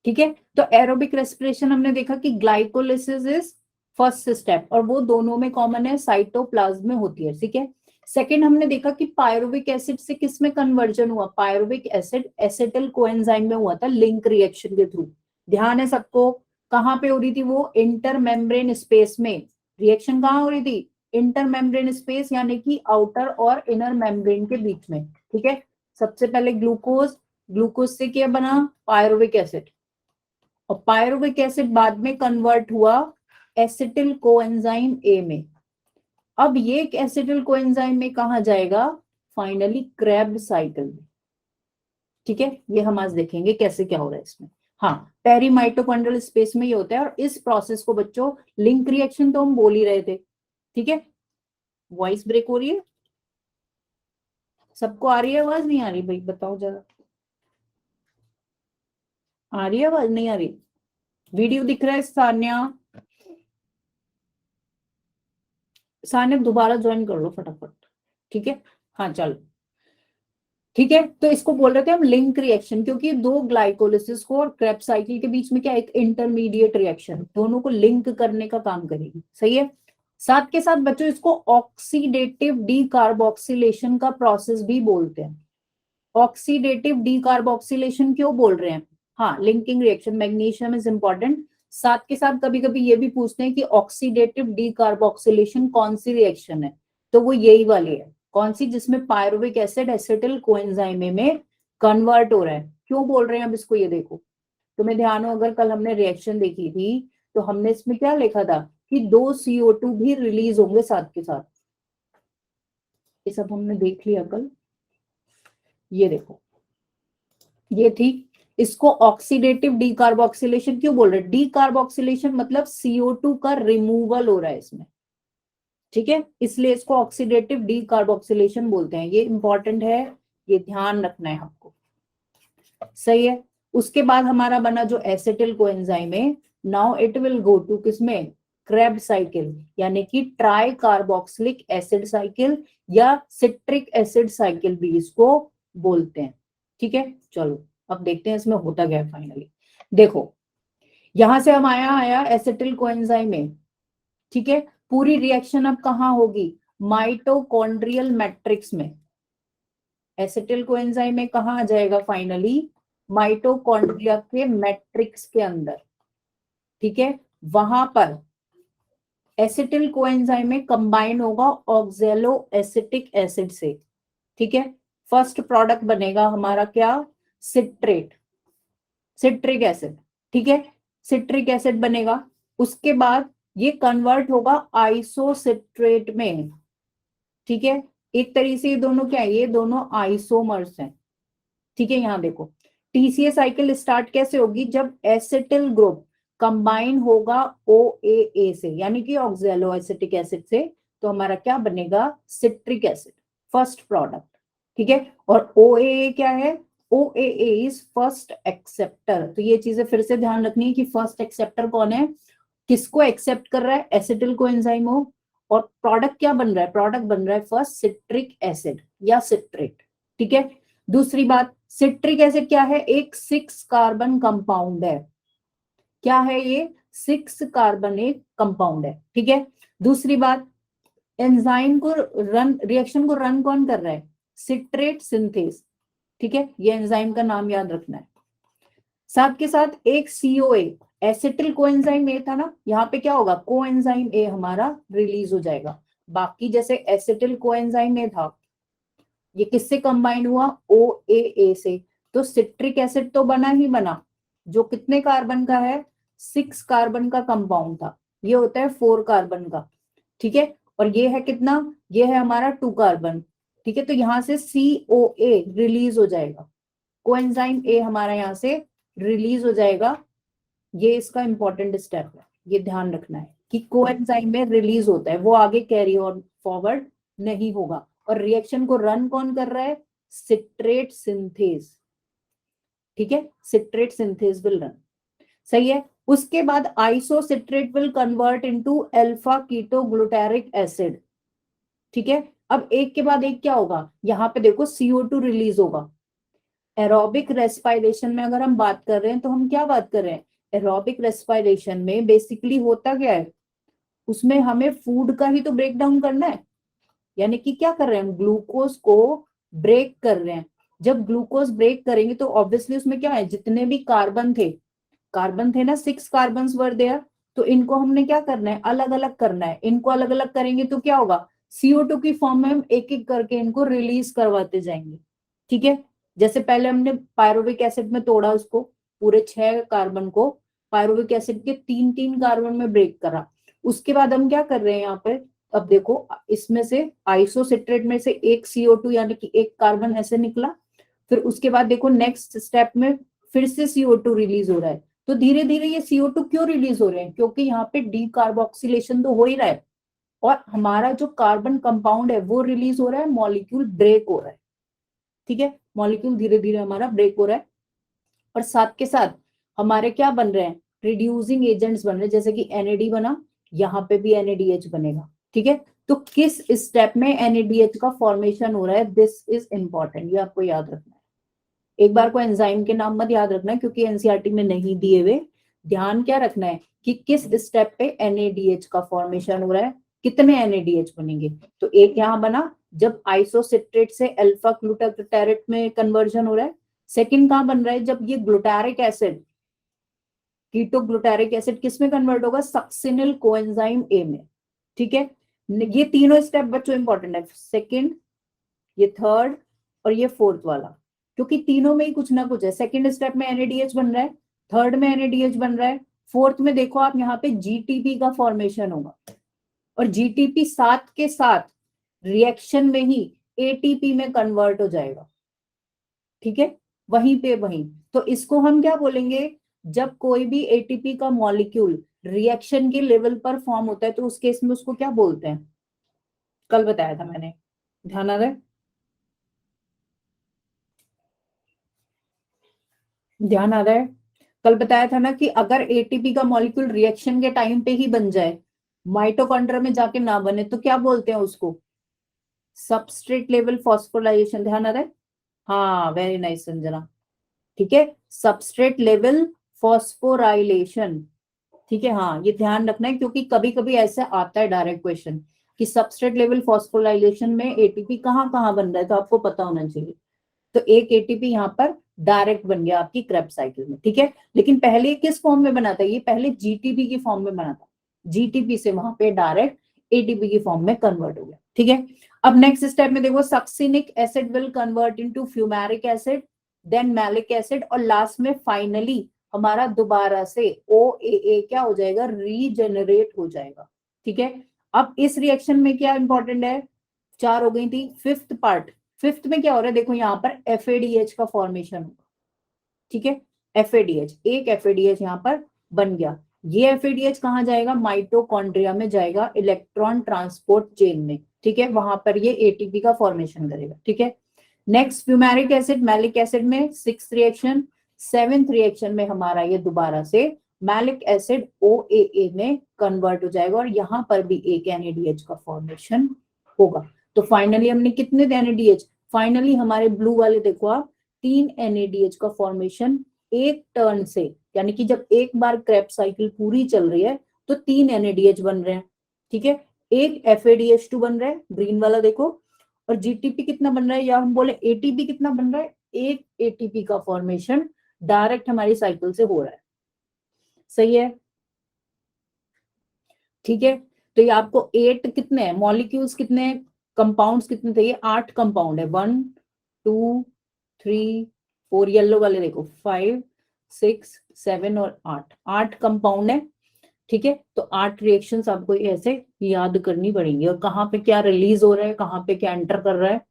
ठीक है, तो एरोबिक रेस्पिरेशन हमने देखा कि ग्लाइकोलिसिस इज फर्स्ट स्टेप और वो दोनों में कॉमन है, साइटोप्लाज्म में होती है। ठीक है, सेकंड हमने देखा कि पायरुविक एसिड से किस में कन्वर्जन हुआ, पायरुविक एसिड एसिटिल कोएंजाइम में हुआ था लिंक रिएक्शन के थ्रू। ध्यान है सबको, कहां पे हो रही थी वो, इंटर मेम्ब्रेन स्पेस में। रिएक्शन कहां हो रही थी, इंटर मेम्ब्रेन स्पेस, यानी कि आउटर और इनर मेम्ब्रेन के बीच में। ठीक है, सबसे पहले ग्लूकोज, ग्लूकोज से क्या बना, पायरुविक एसिड, और पायरुविक एसिड बाद में कन्वर्ट हुआ एसिटिल कोएंजाइम ए में। अब ये एसिटिल कोएंजाइम में कहा जाएगा, फाइनली क्रेब्ड साइकिल में। ठीक है, ये हम आज देखेंगे कैसे क्या हो रहा है इसमें। हाँ, पेरी माइटोकॉन्ड्रियल स्पेस में ये होता है, और इस प्रोसेस को बच्चों लिंक रिएक्शन तो हम बोल ही रहे थे। ठीक है, वॉइस ब्रेक हो रही है, सबको आ रही है आवाज, नहीं आ रही भाई बताओ जरा, आ रही है आवाज, नहीं आ रही? वीडियो दिख रहा है सान्या? सान्या दोबारा ज्वाइन कर लो फटाफट। ठीक है, हाँ चलो, ठीक है, तो इसको बोल रहे थे हम लिंक रिएक्शन, क्योंकि दो ग्लाइकोलिसिस को और क्रेब्स साइकिल के बीच में क्या, एक इंटरमीडिएट रिएक्शन, दोनों को लिंक करने का काम करेगी। सही है, साथ के साथ बच्चों इसको ऑक्सीडेटिव डीकार्बोक्सिलेशन का प्रोसेस भी बोलते हैं। ऑक्सीडेटिव डीकार्बोक्सिलेशन क्यों बोल रहे हैं, हाँ linking reaction, magnesium is important. साथ के साथ कभी कभी ये भी पूछते हैं कि ऑक्सीडेटिव डीकार्बोक्सिलेशन कौन सी रिएक्शन है, तो वो यही वाली है। कौन सी, जिसमें पायरुविक एसिड एसिटिल कोएंजाइम में कन्वर्ट हो रहा है। क्यों बोल रहे हैं अब इसको, ये देखो तुम्हें ध्यान हो, अगर कल हमने रिएक्शन देखी थी तो हमने इसमें क्या लिखा था कि 2 CO2 भी रिलीज होंगे साथ के साथ। ये सब हमने देख लिया कल, ये देखो ये थी। इसको ऑक्सीडेटिव डीकार्बोक्सिलेशन क्यों बोल रहे हैं, डीकार्बोक्सिलेशन मतलब CO2 का रिमूवल हो रहा है इसमें। ठीक है, इसलिए इसको ऑक्सीडेटिव डीकार्बोक्सिलेशन बोलते हैं, ये इंपॉर्टेंट है, ये ध्यान रखना है आपको। सही है, उसके बाद हमारा बना जो एसिटिल कोएंजाइम है, now it will go to किसमें, क्रेब साइकिल, यानी कि ट्राई कार्बोक्सिलिक एसिड साइकिल या सिट्रिक एसिड साइकिल भी इसको बोलते हैं। ठीक है, चलो अब देखते हैं इसमें होता क्या है फाइनली। देखो, यहां से हम आया एसिटिल कोएंजाइम में। ठीक है, पूरी रिएक्शन अब कहाँ होगी, माइटोकॉन्ड्रियल मैट्रिक्स में। एसिटिल कोएंजाइम में कहाँ आ जाएगा फाइनली, माइटोकॉन्ड्रिया के मैट्रिक्स के अंदर। ठीक है, वहां पर एसिटिल कोएंजाइम में कंबाइन होगा ऑक्जेलो एसिटिक एसिड से। ठीक है, फर्स्ट प्रोडक्ट बनेगा हमारा क्या, सिट्रेट, सिट्रिक एसिड। ठीक है, सिट्रिक एसिड बनेगा, उसके बाद ये कन्वर्ट होगा आइसोसिट्रेट में। ठीक है, एक तरीके से ये दोनों क्या है, ये दोनों आइसोमर्स हैं। ठीक है, यहां देखो टीसीए साइकिल स्टार्ट कैसे होगी, जब एसिटिल ग्रुप कंबाइन होगा OAA से, यानी कि ऑक्जेलो एसिटिक एसिड से, तो हमारा क्या बनेगा, सिट्रिक एसिड, फर्स्ट प्रोडक्ट। ठीक है, और OAA क्या है, OAA इज फर्स्ट एक्सेप्टर। तो ये चीजें फिर से ध्यान रखनी है कि फर्स्ट एक्सेप्टर कौन है, किसको एक्सेप्ट कर रहा है, एसिटिल कोएंजाइम हो, और प्रोडक्ट क्या बन रहा है, प्रोडक्ट बन रहा है फर्स्ट सिट्रिक एसिड या सिट्रेट। ठीक है, दूसरी बात, सिट्रिक एसिड क्या है, एक 6 कार्बन कंपाउंड है। क्या है ये, 6 कार्बन एक कंपाउंड है। ठीक है, दूसरी बात, एंजाइम को रन, रिएक्शन को रन कौन कर रहा है, सिट्रेट सिंथेस। ठीक है, ये एंजाइम का नाम याद रखना है। साथ के साथ एक COA, एसिटिल कोएंजाइम ए था ना, यहाँ पे क्या होगा, कोएंजाइम ए हमारा रिलीज हो जाएगा। बाकी जैसे एसिटिल कोएंजाइम ए था, ये किससे कंबाइन हुआ, OAA से, तो सिट्रिक एसिड तो बना ही बना, जो कितने कार्बन का है, 6 कार्बन का कंपाउंड था, ये होता है 4 कार्बन का। ठीक है, और ये है कितना, ये है हमारा 2 कार्बन। ठीक है, तो यहां से COA रिलीज हो जाएगा, कोएंजाइम ए हमारा यहां से रिलीज हो जाएगा। ये इसका इंपॉर्टेंट स्टेप है, ये ध्यान रखना है कि कोएंजाइम में रिलीज होता है, वो आगे कैरी ऑन फॉरवर्ड नहीं होगा। और रिएक्शन को रन कौन कर रहा है, सिट्रेट सिंथेस। ठीक है, सिट्रेट सिंथेस विल रन। सही है, उसके बाद isocitrate will convert into alpha keto glutaric acid. ठीक है, अब एक के बाद एक क्या होगा, यहां पे देखो CO2 रिलीज होगा, एरोबिक रेस्पिरेशन में अगर हम बात कर रहे हैं तो हम क्या बात कर रहे हैं, एरोबिक रेस्पिरेशन में बेसिकली होता क्या है, उसमें हमें फूड का ही तो ब्रेक डाउन करना है, यानी कि क्या कर रहे हैं हम, ग्लूकोज को ब्रेक कर रहे हैं। जब ग्लूकोज ब्रेक करेंगे तो ऑब्वियसली उसमें क्या है, जितने भी कार्बन थे ना, 6 कार्बन वर देयर, तो इनको हमने क्या करना है, अलग अलग करना है। इनको अलग अलग करेंगे तो क्या होगा, CO2 की फॉर्म में हम एक एक करके इनको रिलीज करवाते जाएंगे। ठीक है, जैसे पहले हमने पायरुविक एसिड में तोड़ा उसको, पूरे 6 कार्बन को पायरुविक एसिड के 3-3 कार्बन में ब्रेक करा। उसके बाद हम क्या कर रहे हैं यहाँ पे, अब देखो इसमें से आइसोसिट्रेट में से एक CO2 यानी कि एक कार्बन ऐसे निकला, फिर उसके बाद देखो नेक्स्ट स्टेप में फिर से CO2 रिलीज हो रहा है। तो धीरे धीरे ये CO2 क्यों रिलीज हो रहे हैं, क्योंकि यहाँ पे डीकार्बोक्सिलेशन तो हो ही रहा है, और हमारा जो कार्बन कंपाउंड है वो रिलीज हो रहा है, मॉलिक्यूल ब्रेक हो रहा है। ठीक है, मॉलिक्यूल धीरे धीरे हमारा ब्रेक हो रहा है, और साथ के साथ हमारे क्या बन रहे हैं, रिड्यूसिंग एजेंट्स बन रहे हैं, जैसे कि NAD बना, यहाँ पे भी NADH बनेगा। ठीक है, तो किस स्टेप में NADH का फॉर्मेशन हो रहा है, दिस इज इंपॉर्टेंट, ये आपको याद रखना है। एक बार को एंजाइम के नाम मत याद रखना क्योंकि एनसीईआरटी में नहीं दिए हुए, ध्यान क्या रखना है कि किस स्टेप पे NADH का फॉर्मेशन हो रहा है, कितने NADH बनेंगे। तो एक यहाँ बना जब आइसोसिट्रेट से अल्फा ग्लूटारेट में कन्वर्जन हो रहा है। सेकंड कहाँ बन रहा है, जब ये glutaric acid, keto glutaric acid किस में कन्वर्ट होगा, सक्सिनिल कोएंजाइम A में। ठीक है, ये तीनों स्टेप बच्चों इंपॉर्टेंट है, सेकंड, ये थर्ड, और ये फोर्थ वाला, क्योंकि तीनों में ही कुछ ना कुछ है। सेकंड स्टेप में NADH बन रहा है, थर्ड में NADH बन रहा है, फोर्थ में देखो आप यहाँ पे GTP का फॉर्मेशन होगा, और GTP साथ के साथ रिएक्शन में ही ATP में कन्वर्ट हो जाएगा। ठीक है, वहीं पे वहीं, तो इसको हम क्या बोलेंगे, जब कोई भी ATP का मॉलिक्यूल रिएक्शन के लेवल पर फॉर्म होता है तो उस केस में उसको क्या बोलते हैं, कल बताया था मैंने, ध्यान आ रहा है, ध्यान आ रहा है, कल बताया था ना कि अगर ATP का मॉलिक्यूल रिएक्शन के टाइम पे ही बन जाए, माइटोकॉन्ड्रिया में जाके ना बने, तो क्या बोलते हैं उसको, सबस्ट्रेट लेवल फॉस्फोराइलेशन। ध्यान आ रहा है, हाँ वेरी नाइस संजना। ठीक है, सबस्ट्रेट लेवल फॉस्फोराइलेशन। ठीक है, हाँ ये ध्यान रखना है क्योंकि कभी कभी ऐसा आता है डायरेक्ट क्वेश्चन कि सबस्ट्रेट लेवल फॉस्फोराइलेशन में ATP कहाँ कहाँ बन रहा है, तो आपको पता होना चाहिए। तो एक ATP यहाँ पर डायरेक्ट बन गया आपकी क्रेब्स साइकिल में। ठीक है, लेकिन पहले किस फॉर्म में बना था, ये पहले GTP की फॉर्म में बना था, GTP से वहां पे डायरेक्ट ATP की फॉर्म में कन्वर्ट हो गया। ठीक है, अब नेक्स्ट स्टेप में देखो, succinic acid will convert into fumaric acid, then malic acid, और लास्ट में फाइनली हमारा दोबारा से OAA क्या हो जाएगा, रीजेनरेट हो जाएगा। ठीक है, अब इस रिएक्शन में क्या इंपॉर्टेंट है, 4 हो गई थी, फिफ्थ पार्ट, फिफ्थ में क्या हो रहा है, देखो यहाँ पर FADH का फॉर्मेशन होगा। ठीक है, FADH, एक FADH यहाँ पर बन गया, ये FADH कहाँ जाएगा, माइटोकॉन्ड्रिया में जाएगा, इलेक्ट्रॉन ट्रांसपोर्ट चेन में। ठीक है, वहां पर ये ATP का फॉर्मेशन करेगा। ठीक है, next fumaric acid malic acid में 6th रिएक्शन, 7th रिएक्शन में हमारा ये दोबारा से मैलिक एसिड OAA में कन्वर्ट हो जाएगा, और यहाँ पर भी एक NADH का फॉर्मेशन होगा। तो फाइनली हमने कितने NADH, फाइनली हमारे ब्लू वाले देखो आप, 3 NADH का फॉर्मेशन एक टर्न से, यानी कि जब एक बार क्रेब्स साइकिल पूरी चल रही है तो 3 NADH बन रहे हैं। ठीक है, एक FADH2 बन रहा है, ग्रीन वाला देखो, और GTP कितना बन रहा है, या हम बोले ATP कितना बन रहा है, एक ATP का फॉर्मेशन डायरेक्ट हमारी साइकिल से हो रहा है। सही है, ठीक है, तो ये आपको 8 कितने हैं मॉलिक्यूल्स, कितने कंपाउंड्स कितने थे, ये 8 कंपाउंड है, 1 2 3 4, येलो वाले देखो 5 6 7 और 8 कंपाउंड है। ठीक है, तो 8 रिएक्शंस आपको ऐसे याद करनी पड़ेंगी, और कहाँ पे क्या रिलीज हो रहा है, कहाँ पे क्या एंटर कर रहा है,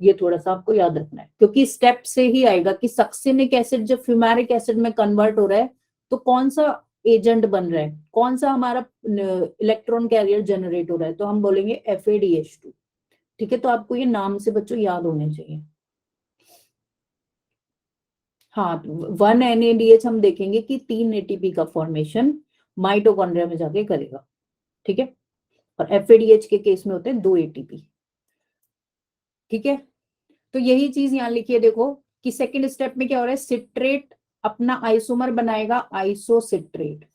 ये थोड़ा सा आपको याद रखना है, क्योंकि स्टेप से ही आएगा कि सक्सिनिक एसिड जब फ्यूमेरिक एसिड में कन्वर्ट हो रहा है तो कौन सा एजेंट बन रहा है, कौन सा हमारा इलेक्ट्रॉन कैरियर जनरेट हो रहा है, तो हम बोलेंगे FADH2। ठीक है, तो आपको ये नाम से बच्चों याद होने चाहिए। हाँ, 1 NADH हम देखेंगे कि 3 ATP का फॉर्मेशन माइटोकॉन्ड्रिया में जाके करेगा। ठीक है, और FADH के केस में होते हैं 2 ATP। ठीक है, तो यही चीज यहाँ लिखिए, देखो कि सेकेंड स्टेप में क्या हो रहा है, सिट्रेट अपना आइसोमर बनाएगा आइसोसिट्रेट,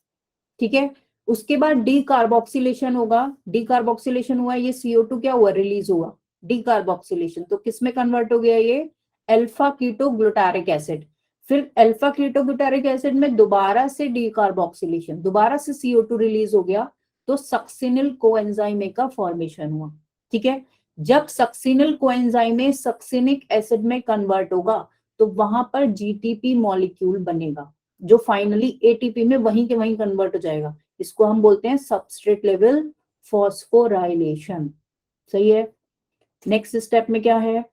ठीक है। उसके बाद डी कार्बोक्सिलेशन होगा, डी कार्बोक्सिलेशन हुआ, ये CO2 क्या हुआ, रिलीज हुआ, डी कार्बोक्सिलेशन, तो किस में कन्वर्ट हो गया ये, अल्फा कीटो ग्लूटारिक एसिड। फिर अल्फा कीटो ग्लूटारिक एसिड में दोबारा से डी कार्बोक्सिलेशन, दोबारा से CO2 रिलीज हो गया, तो सक्सिनिल कोएंजाइम का फॉर्मेशन हुआ, ठीक है। जब सक्सिनिल कोएंजाइम सक्सिनिक एसिड में कन्वर्ट होगा तो वहां पर GTP मॉलिक्यूल बनेगा, जो फाइनली ATP में वहीं के वहीं कन्वर्ट हो जाएगा। इसको हम बोलते हैं सबस्ट्रेट लेवल फॉस्फोराइलेशन, सही है। नेक्स्ट स्टेप में क्या है,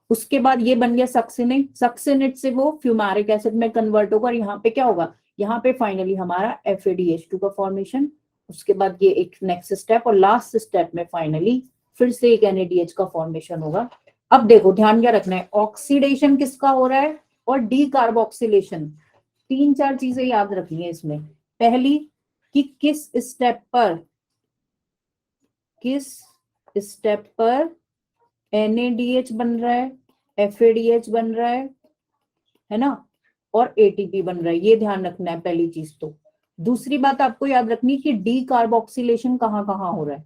उसके बाद ये बन गया सक्सिनिक, सक्सिनेट से वो फ्यूमारिक एसिड में कन्वर्ट होगा, और यहाँ पे क्या होगा, यहाँ पे फाइनली हमारा FADH2 का फॉर्मेशन। उसके बाद ये एक नेक्स्ट स्टेप, और लास्ट स्टेप में फाइनली फिर से एक NADH का फॉर्मेशन होगा। अब देखो ध्यान क्या रखना है, ऑक्सीडेशन किसका हो रहा है और डी कार्बोक्सिलेशन, 3-4 चीजें याद रखनी है इसमें। पहली कि किस स्टेप पर NADH बन रहा है, FADH बन रहा है ना, और ATP बन रहा है, ये ध्यान रखना है पहली चीज तो। दूसरी बात आपको याद रखनी कि डी कार्बोक्सिलेशन कहाँ कहाँ हो रहा है,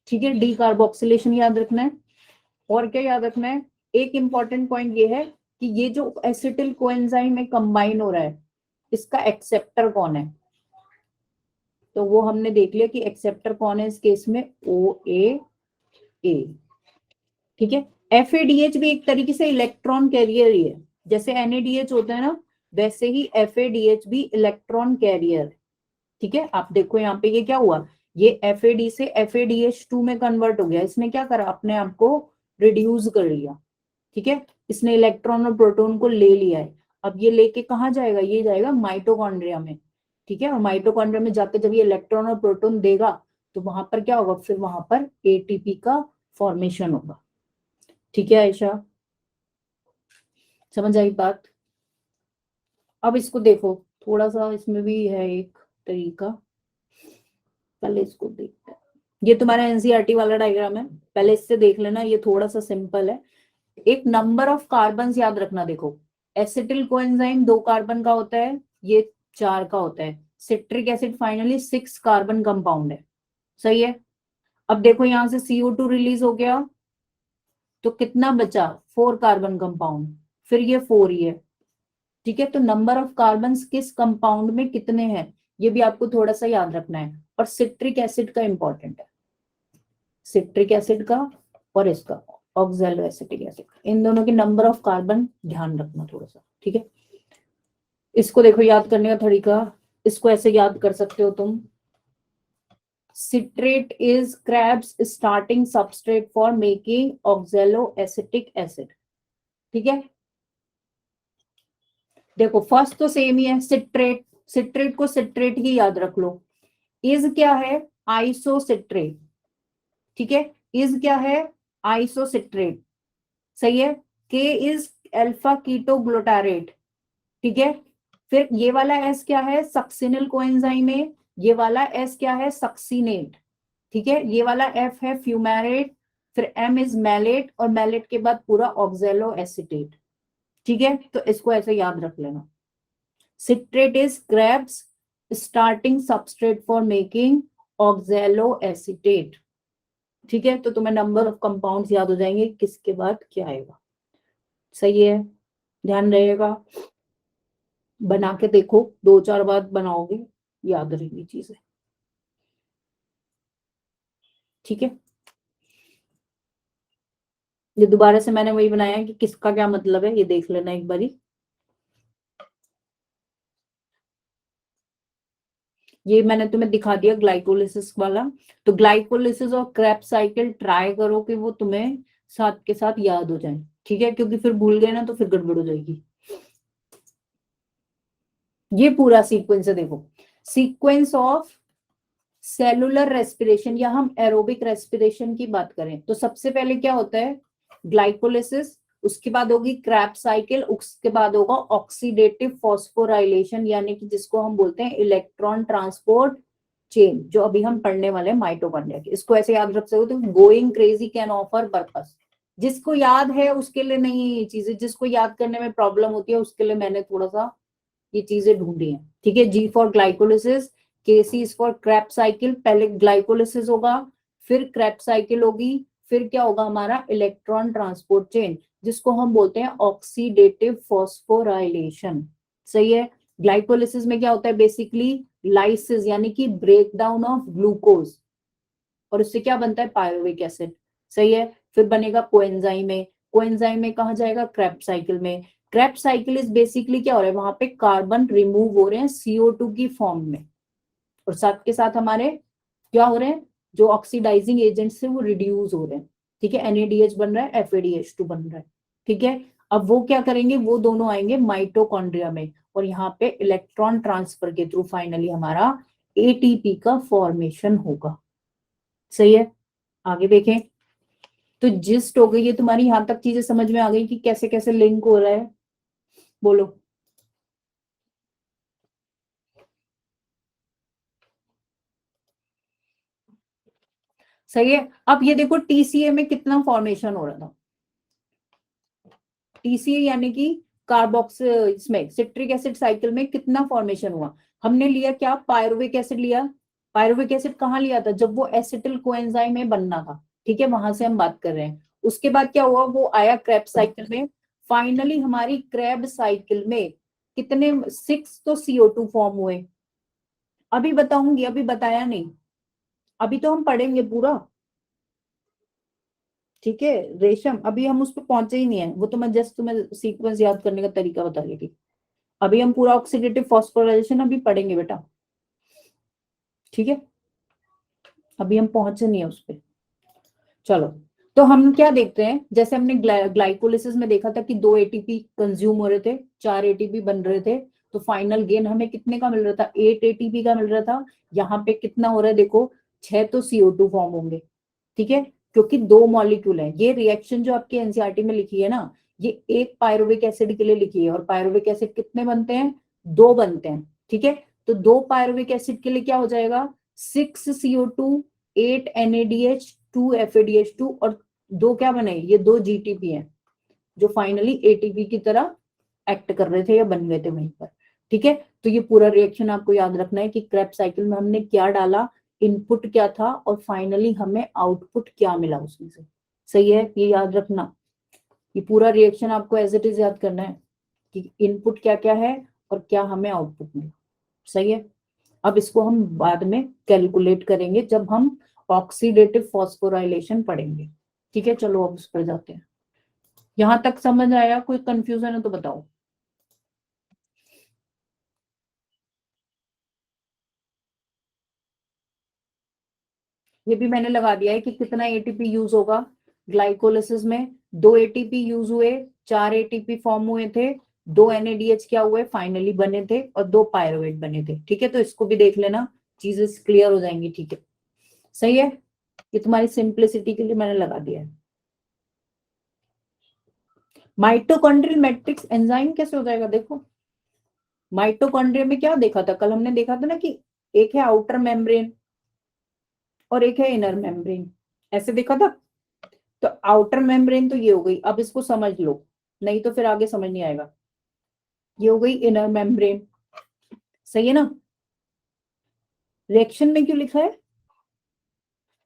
ठीक है, डी कार्बोक्सिलेशन याद रखना है। और क्या याद रखना है, एक इंपॉर्टेंट पॉइंट ये है कि ये जो एसिटिल कोएंजाइम में कंबाइन हो रहा है, इसका एक्सेप्टर कौन है, तो वो हमने देख लिया कि एक्सेप्टर कौन है इस केस में, OAA, ठीक है। FADH भी एक तरीके से इलेक्ट्रॉन कैरियर ही है, जैसे NADH होता है ना, वैसे ही FADH भी इलेक्ट्रॉन कैरियर, ठीक है। आप देखो यहाँ पे ये क्या हुआ, ये FAD से FADH2 में कन्वर्ट हो गया, इसने क्या करा, अपने आप को रिड्यूस कर लिया, ठीक है, इसने इलेक्ट्रॉन और प्रोटॉन को ले लिया है। अब ये लेके कहाँ जाएगा, ये जाएगा माइटोकॉन्ड्रिया में, ठीक है, और माइटोकॉन्ड्रिया में जाके जब ये इलेक्ट्रॉन और प्रोटॉन देगा तो वहां पर क्या होगा, फिर वहां पर ATP का फॉर्मेशन होगा, ठीक है आयशा, समझ आई बात। अब इसको देखो, थोड़ा सा इसमें भी है एक तरीका, पहले इसको देखते हैं। ये तुम्हारा NCERT वाला डायग्राम है, पहले इससे देख लेना, ये थोड़ा सा सिंपल है। एक नंबर ऑफ कार्बन याद रखना, देखो एसिटिल कोएंजाइम 2 कार्बन का होता है, ये 4 का होता है, citric acid finally 6 carbon compound है, सही है। अब देखो यहां से CO2 रिलीज हो गया, तो कितना बचा, 4 कार्बन कंपाउंड, फिर ये 4 ही है, ठीक है। तो नंबर ऑफ कार्बन किस कंपाउंड में कितने हैं, ये भी आपको थोड़ा सा याद रखना है। और सिट्रिक एसिड का इंपॉर्टेंट है, सिट्रिक एसिड का और इसका ऑक्सैलो एसिटिक एसिड, इन दोनों के नंबर ऑफ कार्बन ध्यान रखना थोड़ा सा, ठीक है। इसको देखो याद करने का तरीका, इसको ऐसे याद कर सकते हो तुम, citrate is crabs starting substrate for making oxalo acetic acid, ठीक है। देखो फर्स्ट तो सेम ही है, सिट्रेट, सिट्रेट को सिट्रेट ही याद रख लो। इज क्या है, आइसोसिट्रेट, ठीक है, इज क्या है, आइसोसिट्रेट, सही है। के इज अल्फा कीटो ग्लूटारेट, ठीक है। फिर ये वाला एस क्या है, सक्सिनिल कोएंजाइम है, ये वाला एस क्या है, सक्सिनेट, ठीक है। ये वाला एफ है फ्यूमेरेट, फिर एम इज मैलेट, और मैलेट के बाद पूरा ऑक्सैलो एसिटेट, ठीक है। तो इसको ऐसे याद रख लेना, citrate is Krebs starting substrate for making oxalo acetate, ठीक है। तो तुम्हें नंबर ऑफ कंपाउंड्स याद हो जाएंगे, किसके बाद क्या आएगा, सही है, ध्यान रहेगा। बना के देखो, 2-4 बार बनाओगे याद रहेगी चीजें, ठीक है। ये दोबारा से मैंने वही बनाया कि किसका क्या मतलब है, ये देख लेना एक बारी। ये मैंने तुम्हें दिखा दिया ग्लाइकोलिसिस वाला, तो ग्लाइकोलिसिस और क्रेब्स साइकिल ट्राई करो कि वो तुम्हें साथ के साथ याद हो जाए, ठीक है, क्योंकि फिर भूल गए ना तो फिर गड़बड़ हो जाएगी। ये पूरा सीक्वेंस है, देखो सीक्वेंस ऑफ सेलुलर रेस्पिरेशन, या हम एरोबिक रेस्पिरेशन की बात करें तो सबसे पहले क्या होता है, ग्लाइकोलिसिस, उसके बाद होगी क्रैब साइकिल, उसके बाद होगा ऑक्सीडेटिव फॉस्फोराइलेशन, यानी कि जिसको हम बोलते हैं इलेक्ट्रॉन ट्रांसपोर्ट चेन, जो अभी हम पढ़ने वाले हैं माइटोकॉन्ड्रिया की। इसको ऐसे याद रख सकते हो, going crazy can offer purpose, जिसको याद है उसके लिए नहीं है ये चीजें, जिसको याद करने में प्रॉब्लम होती है उसके लिए मैंने थोड़ा सा ये चीजें ढूंढी हैं, ठीक है। G for glycolysis, KC is for Krebs cycle. पहले ग्लाइकोलिसिस होगा, फिर क्रेब्स साइकिल होगी, फिर क्या होगा हमारा इलेक्ट्रॉन ट्रांसपोर्ट चेन, जिसको हम बोलते हैं ऑक्सीडेटिव फॉस्फोराइलेशन। सही है। ग्लाइकोलिसिस में क्या होता है बेसिकली, लाइसिस यानी कि ब्रेक डाउन ऑफ ग्लूकोज, और उससे क्या बनता है पायरुविक एसिड। सही है। फिर बनेगा कोएंजाइम में, कोएंजाइम में कहा जाएगा क्रेब्स साइकिल में। क्रेब्स साइकिल इज बेसिकली क्या हो रहा है, वहां पे कार्बन रिमूव हो रहे हैं CO2 की फॉर्म में, और साथ के साथ हमारे क्या हो रहे हैं, जो ऑक्सीडाइजिंग एजेंट्स है वो रिड्यूस हो रहे हैं। ठीक है, NADH बन रहा है, FADH2 बन रहा है। ठीक है, अब वो क्या करेंगे, वो दोनों आएंगे माइटोकॉन्ड्रिया में, और यहाँ पे इलेक्ट्रॉन ट्रांसफर के थ्रू फाइनली हमारा ATP का फॉर्मेशन होगा। सही है। आगे देखें, तो जिस्ट हो गई है तुम्हारी, यहां तक चीजें समझ में आ गई कि कैसे कैसे लिंक हो रहा है, बोलो। सही है। अब ये देखो TCA में कितना फॉर्मेशन हो रहा था, TCA यानी कि कार्बोक्स इसमें सिट्रिक एसिड साइकिल में कितना फॉर्मेशन हुआ। हमने लिया क्या, पायरुविक एसिड लिया। पायरुविक एसिड कहाँ लिया था, जब वो एसिटिल कोएंजाइम में बनना था। ठीक है, वहां से हम बात कर रहे हैं। उसके बाद क्या हुआ, वो आया क्रेब्स साइकिल में। फाइनली हमारी क्रेब साइकिल में कितने, 6 तो CO2 फॉर्म हुए। अभी बताऊंगी, अभी बताया नहीं, अभी तो हम पढ़ेंगे पूरा। ठीक है रेशम, अभी हम उस पर पहुंचे ही नहीं है, वो तो मैं जस्ट तुम्हें सीक्वेंस याद करने का तरीका बता रही थी। अभी हम पूरा ऑक्सीडेटिव फॉस्फोराइलेशन अभी पढ़ेंगे बेटा। ठीक है, अभी हम पहुंचे नहीं है उस पर। चलो, तो हम क्या देखते हैं, जैसे हमने ग्लाइकोलिसिस में देखा था कि 2 ATP कंज्यूम हो रहे थे, 4 ATP बन रहे थे, तो फाइनल गेन हमें कितने का मिल रहा था, 8 ATP का मिल रहा था। यहाँ पे कितना हो रहा है देखो, 6 तो CO2 फॉर्म होंगे। ठीक है, क्योंकि 2 मॉलिक्यूल है। ये रिएक्शन जो आपके NCERT में लिखी है ना, ये एक पायरुविक एसिड के लिए लिखी है, और पायरुविक एसिड कितने बनते हैं, 2 बनते हैं। ठीक है, तो 2 पायरुविक एसिड के लिए क्या हो जाएगा, 6 CO2, 8 NADH, 2 FADH2, और 2 क्या बने, ये 2 GTP हैं, जो फाइनली ATP की तरह एक्ट कर रहे थे या बन गए थे वहीं पर। ठीक है, तो ये पूरा रिएक्शन आपको याद रखना है कि क्रेब्स साइकिल में हमने क्या डाला, इनपुट क्या था, और फाइनली हमें आउटपुट क्या मिला उसमें से। सही है, ये याद रखना, ये पूरा रिएक्शन आपको एज इट इज याद करना है कि इनपुट क्या क्या है और क्या हमें आउटपुट मिला। सही है। अब इसको हम बाद में कैलकुलेट करेंगे जब हम ऑक्सीडेटिव फॉस्फोराइलेशन पढ़ेंगे। ठीक है, चलो अब उस पर जाते हैं। यहां तक समझ आया, कोई कंफ्यूजन है तो बताओ। ये भी मैंने लगा दिया है कि कितना ATP यूज होगा ग्लाइकोलिसिस में। 2 ATP यूज हुए, 4 ATP फॉर्म हुए थे, 2 NADH क्या हुए फाइनली बने थे, और 2 पायरुवेट बने थे। ठीक है, तो इसको भी देख लेना, चीजें क्लियर हो जाएंगी। ठीक है, सही है। ये तुम्हारी सिंप्लिसिटी के लिए मैंने लगा दिया है। माइटोकॉन्ड्रियल मैट्रिक्स एंजाइम कैसे हो जाएगा, देखो। माइटोकॉन्ड्रिया में क्या देखा था, कल हमने देखा था ना कि एक है आउटर मेम्ब्रेन और एक है इनर मेम्ब्रेन, ऐसे देखा था। तो आउटर मेम्ब्रेन तो ये हो गई, अब इसको समझ लो, नहीं तो फिर आगे समझ नहीं आएगा। ये हो गई इनर मेम्ब्रेन। सही है ना। रिएक्शन में क्यों लिखा है,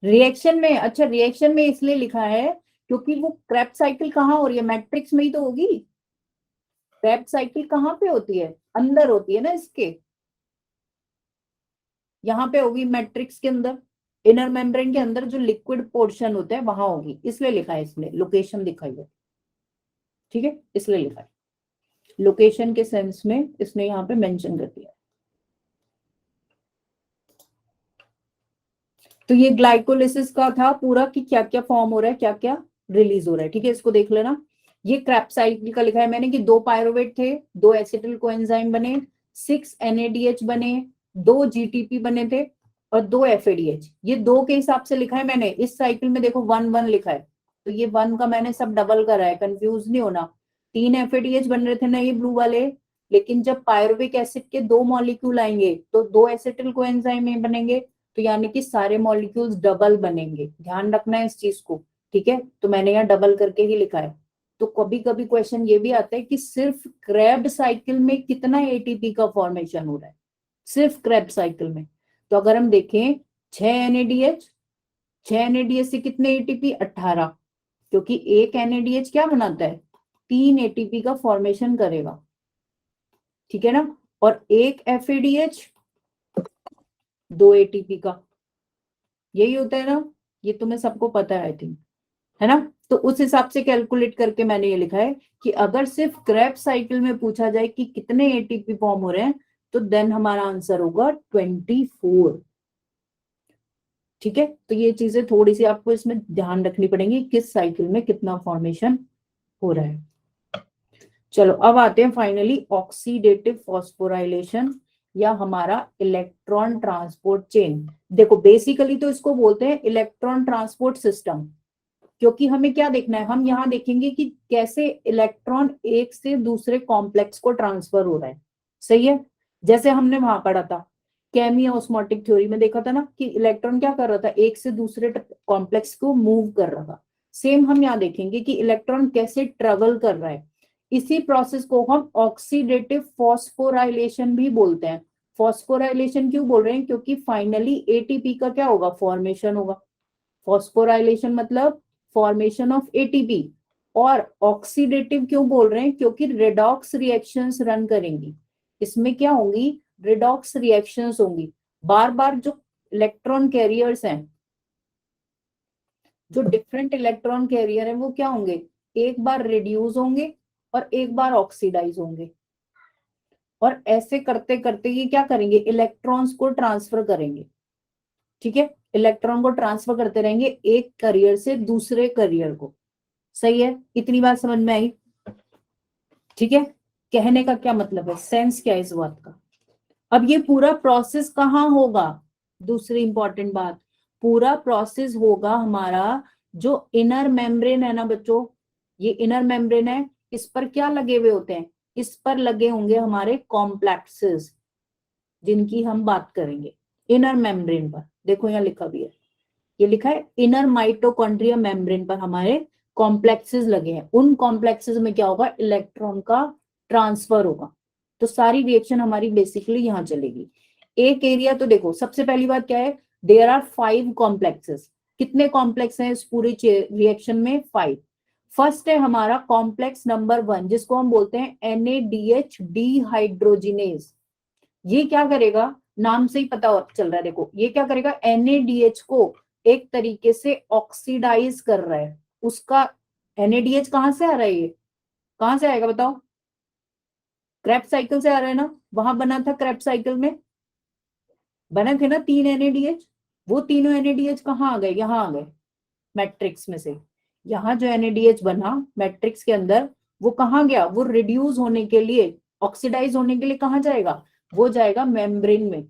रिएक्शन में, अच्छा रिएक्शन में इसलिए लिखा है क्योंकि वो क्रेब्स साइकिल कहाँ हो रही है, मैट्रिक्स में ही तो होगी। क्रेब्स साइकिल कहाँ पे होती है, अंदर होती है ना इसके, यहाँ पे होगी मैट्रिक्स के अंदर, इनर मेम्ब्रेन के अंदर जो लिक्विड पोर्शन होता है वहां होगी, इसलिए लिखा है, इसमें लोकेशन दिखाई है। ठीक है, इसलिए लिखा है, लोकेशन के सेंस में इसने यहाँ पे मेंशन कर दिया। तो ये ग्लाइकोलिसिस का था पूरा कि क्या क्या फॉर्म हो रहा है, क्या क्या रिलीज हो रहा है। ठीक है, इसको देख लेना। ये क्रेब्स साइकिल का लिखा है मैंने कि 2 पायरुवेट थे, 2 एसिटिल कोएंजाइम बने, 6 NADH बने, 2 GTP बने थे, और 2 FADH। ये 2 के हिसाब से लिखा है मैंने, इस साइकिल में देखो 1 1 लिखा है, तो ये 1 का मैंने सब डबल करा है, कंफ्यूज नहीं होना। 3 FADH बन रहे थे ना ये ब्लू वाले, लेकिन जब पायरुविक एसिड के 2 मॉलिक्यूल आएंगे तो 2 एसिटिल कोएंजाइम में बनेंगे, तो यानी कि सारे मॉलिक्यूल्स डबल बनेंगे, ध्यान रखना है इस चीज को। ठीक है, तो मैंने यहाँ डबल करके ही लिखा है। तो कभी कभी क्वेश्चन ये भी आता है कि सिर्फ क्रेब्ड साइकिल में कितना एटीपी का फॉर्मेशन हो रहा है, सिर्फ क्रेब्ड साइकिल में। तो अगर हम देखें 6 एनएडीएच, 6 एनएडीएच से कितने एटीपी, 18, क्योंकि एक एनएडीएच क्या बनाता है, 3 एटीपी का फॉर्मेशन करेगा, ठीक है ना। और एक एफएडीएच 2 एटीपी का, यही होता है ना, ये तुम्हें सबको पता है आई थिंक, है ना। तो उस हिसाब से कैलकुलेट करके मैंने ये लिखा है कि अगर सिर्फ क्रेब्ड साइकिल में पूछा जाए कि कितने एटीपी फॉर्म हो रहे हैं, तो देन हमारा आंसर होगा 24। ठीक है, तो ये चीजें थोड़ी सी आपको इसमें ध्यान रखनी पड़ेंगी, किस साइकिल में कितना फॉर्मेशन हो रहा है। चलो अब आते हैं फाइनली ऑक्सीडेटिव फॉस्फोराइलेशन या हमारा इलेक्ट्रॉन ट्रांसपोर्ट चेन। देखो बेसिकली तो इसको बोलते हैं इलेक्ट्रॉन ट्रांसपोर्ट सिस्टम, क्योंकि हमें क्या देखना है, हम यहाँ देखेंगे कि कैसे इलेक्ट्रॉन एक से दूसरे कॉम्प्लेक्स को ट्रांसफर हो रहा है। सही है, जैसे हमने वहां पढ़ा था केमी ऑस्मोटिक थ्योरी में, देखा था ना कि इलेक्ट्रॉन क्या कर रहा था, एक से दूसरे कॉम्प्लेक्स को मूव कर रहा था। सेम हम यहाँ देखेंगे कि इलेक्ट्रॉन कैसे ट्रेवल कर रहा है। इसी प्रोसेस को हम ऑक्सीडेटिव फॉस्फोराइलेशन भी बोलते हैं। फॉस्फोराइलेशन क्यों बोल रहे हैं, क्योंकि फाइनली एटीपी का क्या होगा, फॉर्मेशन होगा। फॉस्फोराइलेशन मतलब फॉर्मेशन ऑफ एटीपी। और ऑक्सीडेटिव क्यों बोल रहे हैं, क्योंकि रेडॉक्स रिएक्शंस रन करेंगी, इसमें क्या होंगी, रेडॉक्स रिएक्शंस होंगी। बार बार जो इलेक्ट्रॉन कैरियर्स हैं, जो डिफरेंट इलेक्ट्रॉन कैरियर है, वो क्या होंगे, एक बार रिड्यूस होंगे और एक बार ऑक्सीडाइज होंगे। और ऐसे करते करते ये क्या करेंगे, इलेक्ट्रॉन्स को ट्रांसफर करेंगे। ठीक है, इलेक्ट्रॉन को ट्रांसफर करते रहेंगे एक करियर से दूसरे करियर को। सही है, इतनी बात समझ में आई। ठीक है, कहने का क्या मतलब है, सेंस क्या है इस बात का। अब ये पूरा प्रोसेस कहाँ होगा, दूसरी इंपॉर्टेंट बात, पूरा प्रोसेस होगा हमारा जो इनर मेम्ब्रेन है ना बच्चों, ये इनर मेम्ब्रेन है, इस पर क्या लगे हुए होते हैं, इस पर लगे होंगे हमारे कॉम्प्लेक्सेस, जिनकी हम बात करेंगे इनर मेम्ब्रेन पर। देखो यहाँ लिखा भी है, ये लिखा है इनर माइटोकॉन्ड्रिया मेम्ब्रेन पर हमारे कॉम्प्लेक्सेस लगे हैं। उन कॉम्प्लेक्सेस में क्या होगा, इलेक्ट्रॉन का ट्रांसफर होगा। तो सारी रिएक्शन हमारी बेसिकली यहाँ चलेगी। एक एरिया तो देखो, सबसे पहली बात क्या है, देयर आर 5 कॉम्प्लेक्सेस। कितने कॉम्प्लेक्स हैं इस पूरी रिएक्शन में, 5। फर्स्ट है हमारा कॉम्प्लेक्स नंबर 1, जिसको हम बोलते हैं NADH डिहाइड्रोजिनेज। ये क्या करेगा, नाम से ही पता चल रहा है, देखो ये क्या करेगा, NADH को एक तरीके से ऑक्सीडाइज कर रहा है। उसका NADH कहां से आ रहा है, ये कहां से आएगा बताओ, क्रेब्स साइकिल से आ रहा है ना। वहां बना था क्रेब्स साइकिल में, बने थे ना 3 NADH, वो तीनों NADH कहाँ आ गए, यहाँ आ गए मैट्रिक्स में से। यहाँ जो NADH बना मैट्रिक्स के अंदर, वो कहाँ गया, वो रिड्यूस होने के लिए, ऑक्सीडाइज होने के लिए कहाँ जाएगा, वो जाएगा मेम्ब्रेन में।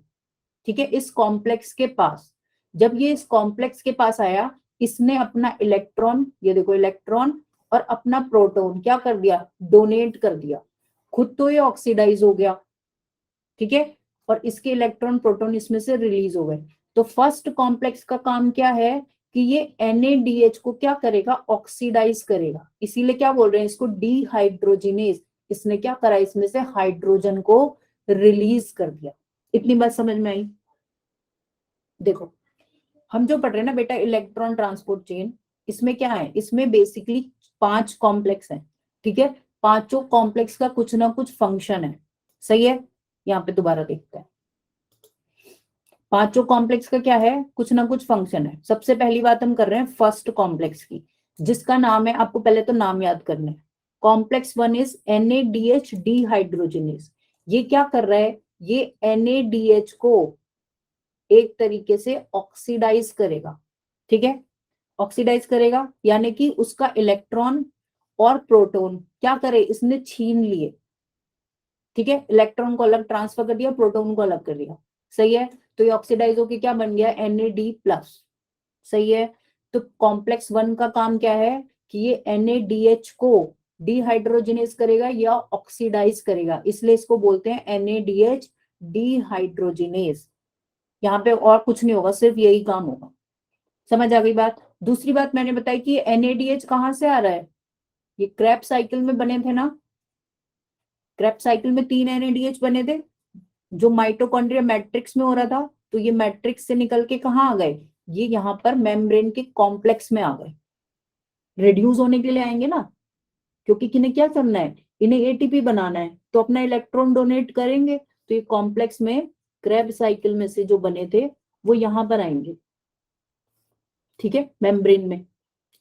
ठीक है, इस कॉम्प्लेक्स के पास। जब ये इस कॉम्प्लेक्स के पास आया, इसने अपना इलेक्ट्रॉन, ये देखो इलेक्ट्रॉन और अपना प्रोटॉन क्या कर दिया, डोनेट कर दिया। खुद तो ये ऑक्सीडाइज हो गया, ठीक है, और इसके इलेक्ट्रॉन प्रोटॉन इसमें से रिलीज हो गए। तो फर्स्ट कॉम्प्लेक्स का काम क्या है कि ये NADH को क्या करेगा, ऑक्सीडाइज करेगा। इसीलिए क्या बोल रहे हैं इसको, डिहाइड्रोजिनेज। इसने क्या करा, इसमें से हाइड्रोजन को रिलीज कर दिया। इतनी बात समझ में आई। देखो हम जो पढ़ रहे हैं ना बेटा इलेक्ट्रॉन ट्रांसपोर्ट चेन, इसमें क्या है, इसमें बेसिकली 5 कॉम्प्लेक्स हैं। ठीक है, पांचों कॉम्प्लेक्स का कुछ ना कुछ फंक्शन है। सही है, यहाँ पे दोबारा देखते हैं, पांचों कॉम्प्लेक्स का क्या है, कुछ ना कुछ फंक्शन है। सबसे पहली बात हम कर रहे हैं फर्स्ट कॉम्प्लेक्स की, जिसका नाम है, आपको पहले तो नाम याद करना है। Complex 1 is NADH dehydrogenase. ये क्या कर रहा है, ये NADH को एक तरीके से ऑक्सीडाइज करेगा। ठीक है, ऑक्सीडाइज करेगा यानी कि उसका इलेक्ट्रॉन और प्रोटॉन क्या करे, इसने छीन लिए। ठीक है, इलेक्ट्रॉन को अलग ट्रांसफर कर दिया, प्रोटॉन को अलग कर दिया। सही है, तो ये ऑक्सीडाइज होके क्या बन गया, NAD+। सही है, तो कॉम्प्लेक्स 1 का काम क्या है कि ये NADH को डिहाइड्रोजिनेज करेगा या ऑक्सीडाइज करेगा, इसलिए इसको बोलते हैं NADH डिहाइड्रोजिनेज। यहाँ पे और कुछ नहीं होगा, सिर्फ यही काम होगा। समझ आ गई बात। दूसरी बात मैंने बताई कि NADH कहाँ से आ रहा है, ये क्रेब्स साइकिल में बने थे ना, क्रेब्स साइकिल में 3 NADH बने थे जो माइटोकॉन्ड्रिया मैट्रिक्स में हो रहा था, तो ये मैट्रिक्स से निकल के कहाँ आ गए, ये यहाँ पर मेम्ब्रेन के कॉम्प्लेक्स में आ गए, रिड्यूस होने के लिए आएंगे ना, क्योंकि किन्हें क्या करना है, इन्हें ATP बनाना है, तो अपना इलेक्ट्रॉन डोनेट करेंगे, तो ये कॉम्प्लेक्स में क्रेब साइकिल में से जो बने थे वो यहां पर आएंगे, ठीक है, मेम्ब्रेन में।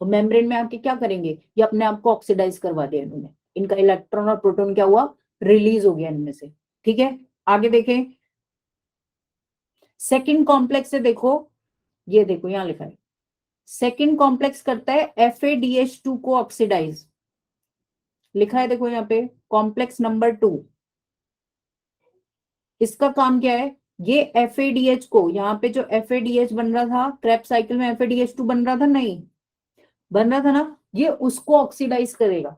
और मेम्ब्रेन में आके क्या करेंगे, ये अपने आप को ऑक्सीडाइज करवा दिया इन्होंने, इनका इलेक्ट्रॉन और प्रोटॉन क्या हुआ, रिलीज हो गया इनमें से, ठीक है। आगे देखें, सेकंड कॉम्प्लेक्स से देखो, ये देखो यहां लिखा है, सेकंड कॉम्प्लेक्स करता है FADH2 को ऑक्सीडाइज, लिखा है देखो यहाँ पे कॉम्प्लेक्स नंबर 2, इसका काम क्या है, ये FADH को, यहाँ पे जो FADH बन रहा था क्रेब साइकिल में, FADH2 बन रहा था, नहीं बन रहा था ना, ये उसको ऑक्सीडाइज करेगा,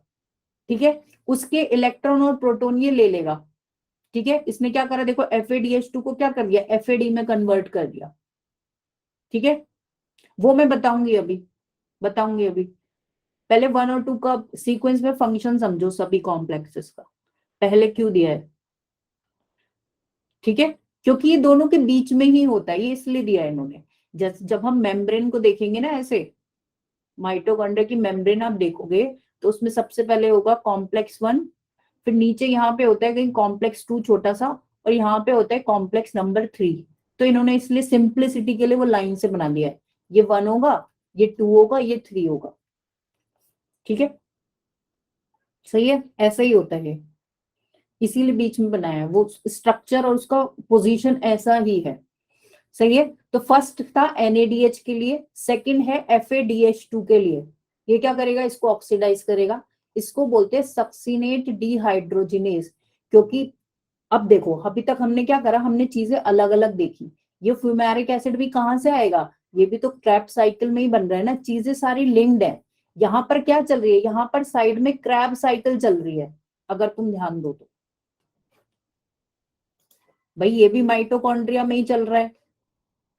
ठीक है, उसके इलेक्ट्रॉन और प्रोटॉन ये ले लेगा, ठीक है। इसने क्या करा देखो, FADH2 को क्या कर दिया, FAD में कन्वर्ट कर दिया, ठीक है। वो मैं बताऊंगी अभी, बताऊंगी अभी, पहले 1 और 2 का सीक्वेंस में फंक्शन समझो सभी कॉम्प्लेक्सेस का, पहले क्यों दिया है, ठीक है, क्योंकि ये दोनों के बीच में ही होता है, ये इसलिए दिया है इन्होंने। जब हम मेम्ब्रेन को देखेंगे ना, ऐसे माइटोकॉन्ड्रिया की मेम्ब्रेन आप देखोगे, तो उसमें सबसे पहले होगा कॉम्प्लेक्स 1, फिर नीचे यहाँ पे होता है कहीं कॉम्प्लेक्स 2 छोटा सा, और यहाँ पे होता है कॉम्प्लेक्स नंबर 3। तो इन्होंने इसलिए सिंप्लिसिटी के लिए वो लाइन से बना दिया है, ये 1 होगा, ये 2 होगा, ये 3 होगा, ठीक है, सही है, ऐसा ही होता है, इसीलिए बीच में बनाया है, वो स्ट्रक्चर और उसका पोजीशन ऐसा ही है, सही है। तो फर्स्ट था NADH के लिए, सेकंड है FADH2 के लिए, ये क्या करेगा, इसको ऑक्सीडाइज करेगा, इसको बोलते हैं सक्सिनेट डिहाइड्रोजिनेज। क्योंकि अब देखो, अभी तक हमने क्या करा, हमने चीजें अलग अलग देखी, ये फ्यूमेरिक एसिड भी कहां से आएगा, ये भी तो क्रैब साइकिल में ही बन रहा है ना, चीजें सारी लिंक्ड है। यहाँ पर क्या चल रही है, यहाँ पर साइड में क्रैब साइकिल चल रही है, अगर तुम ध्यान दो तो, भाई ये भी माइटोकॉन्ड्रिया में ही चल रहा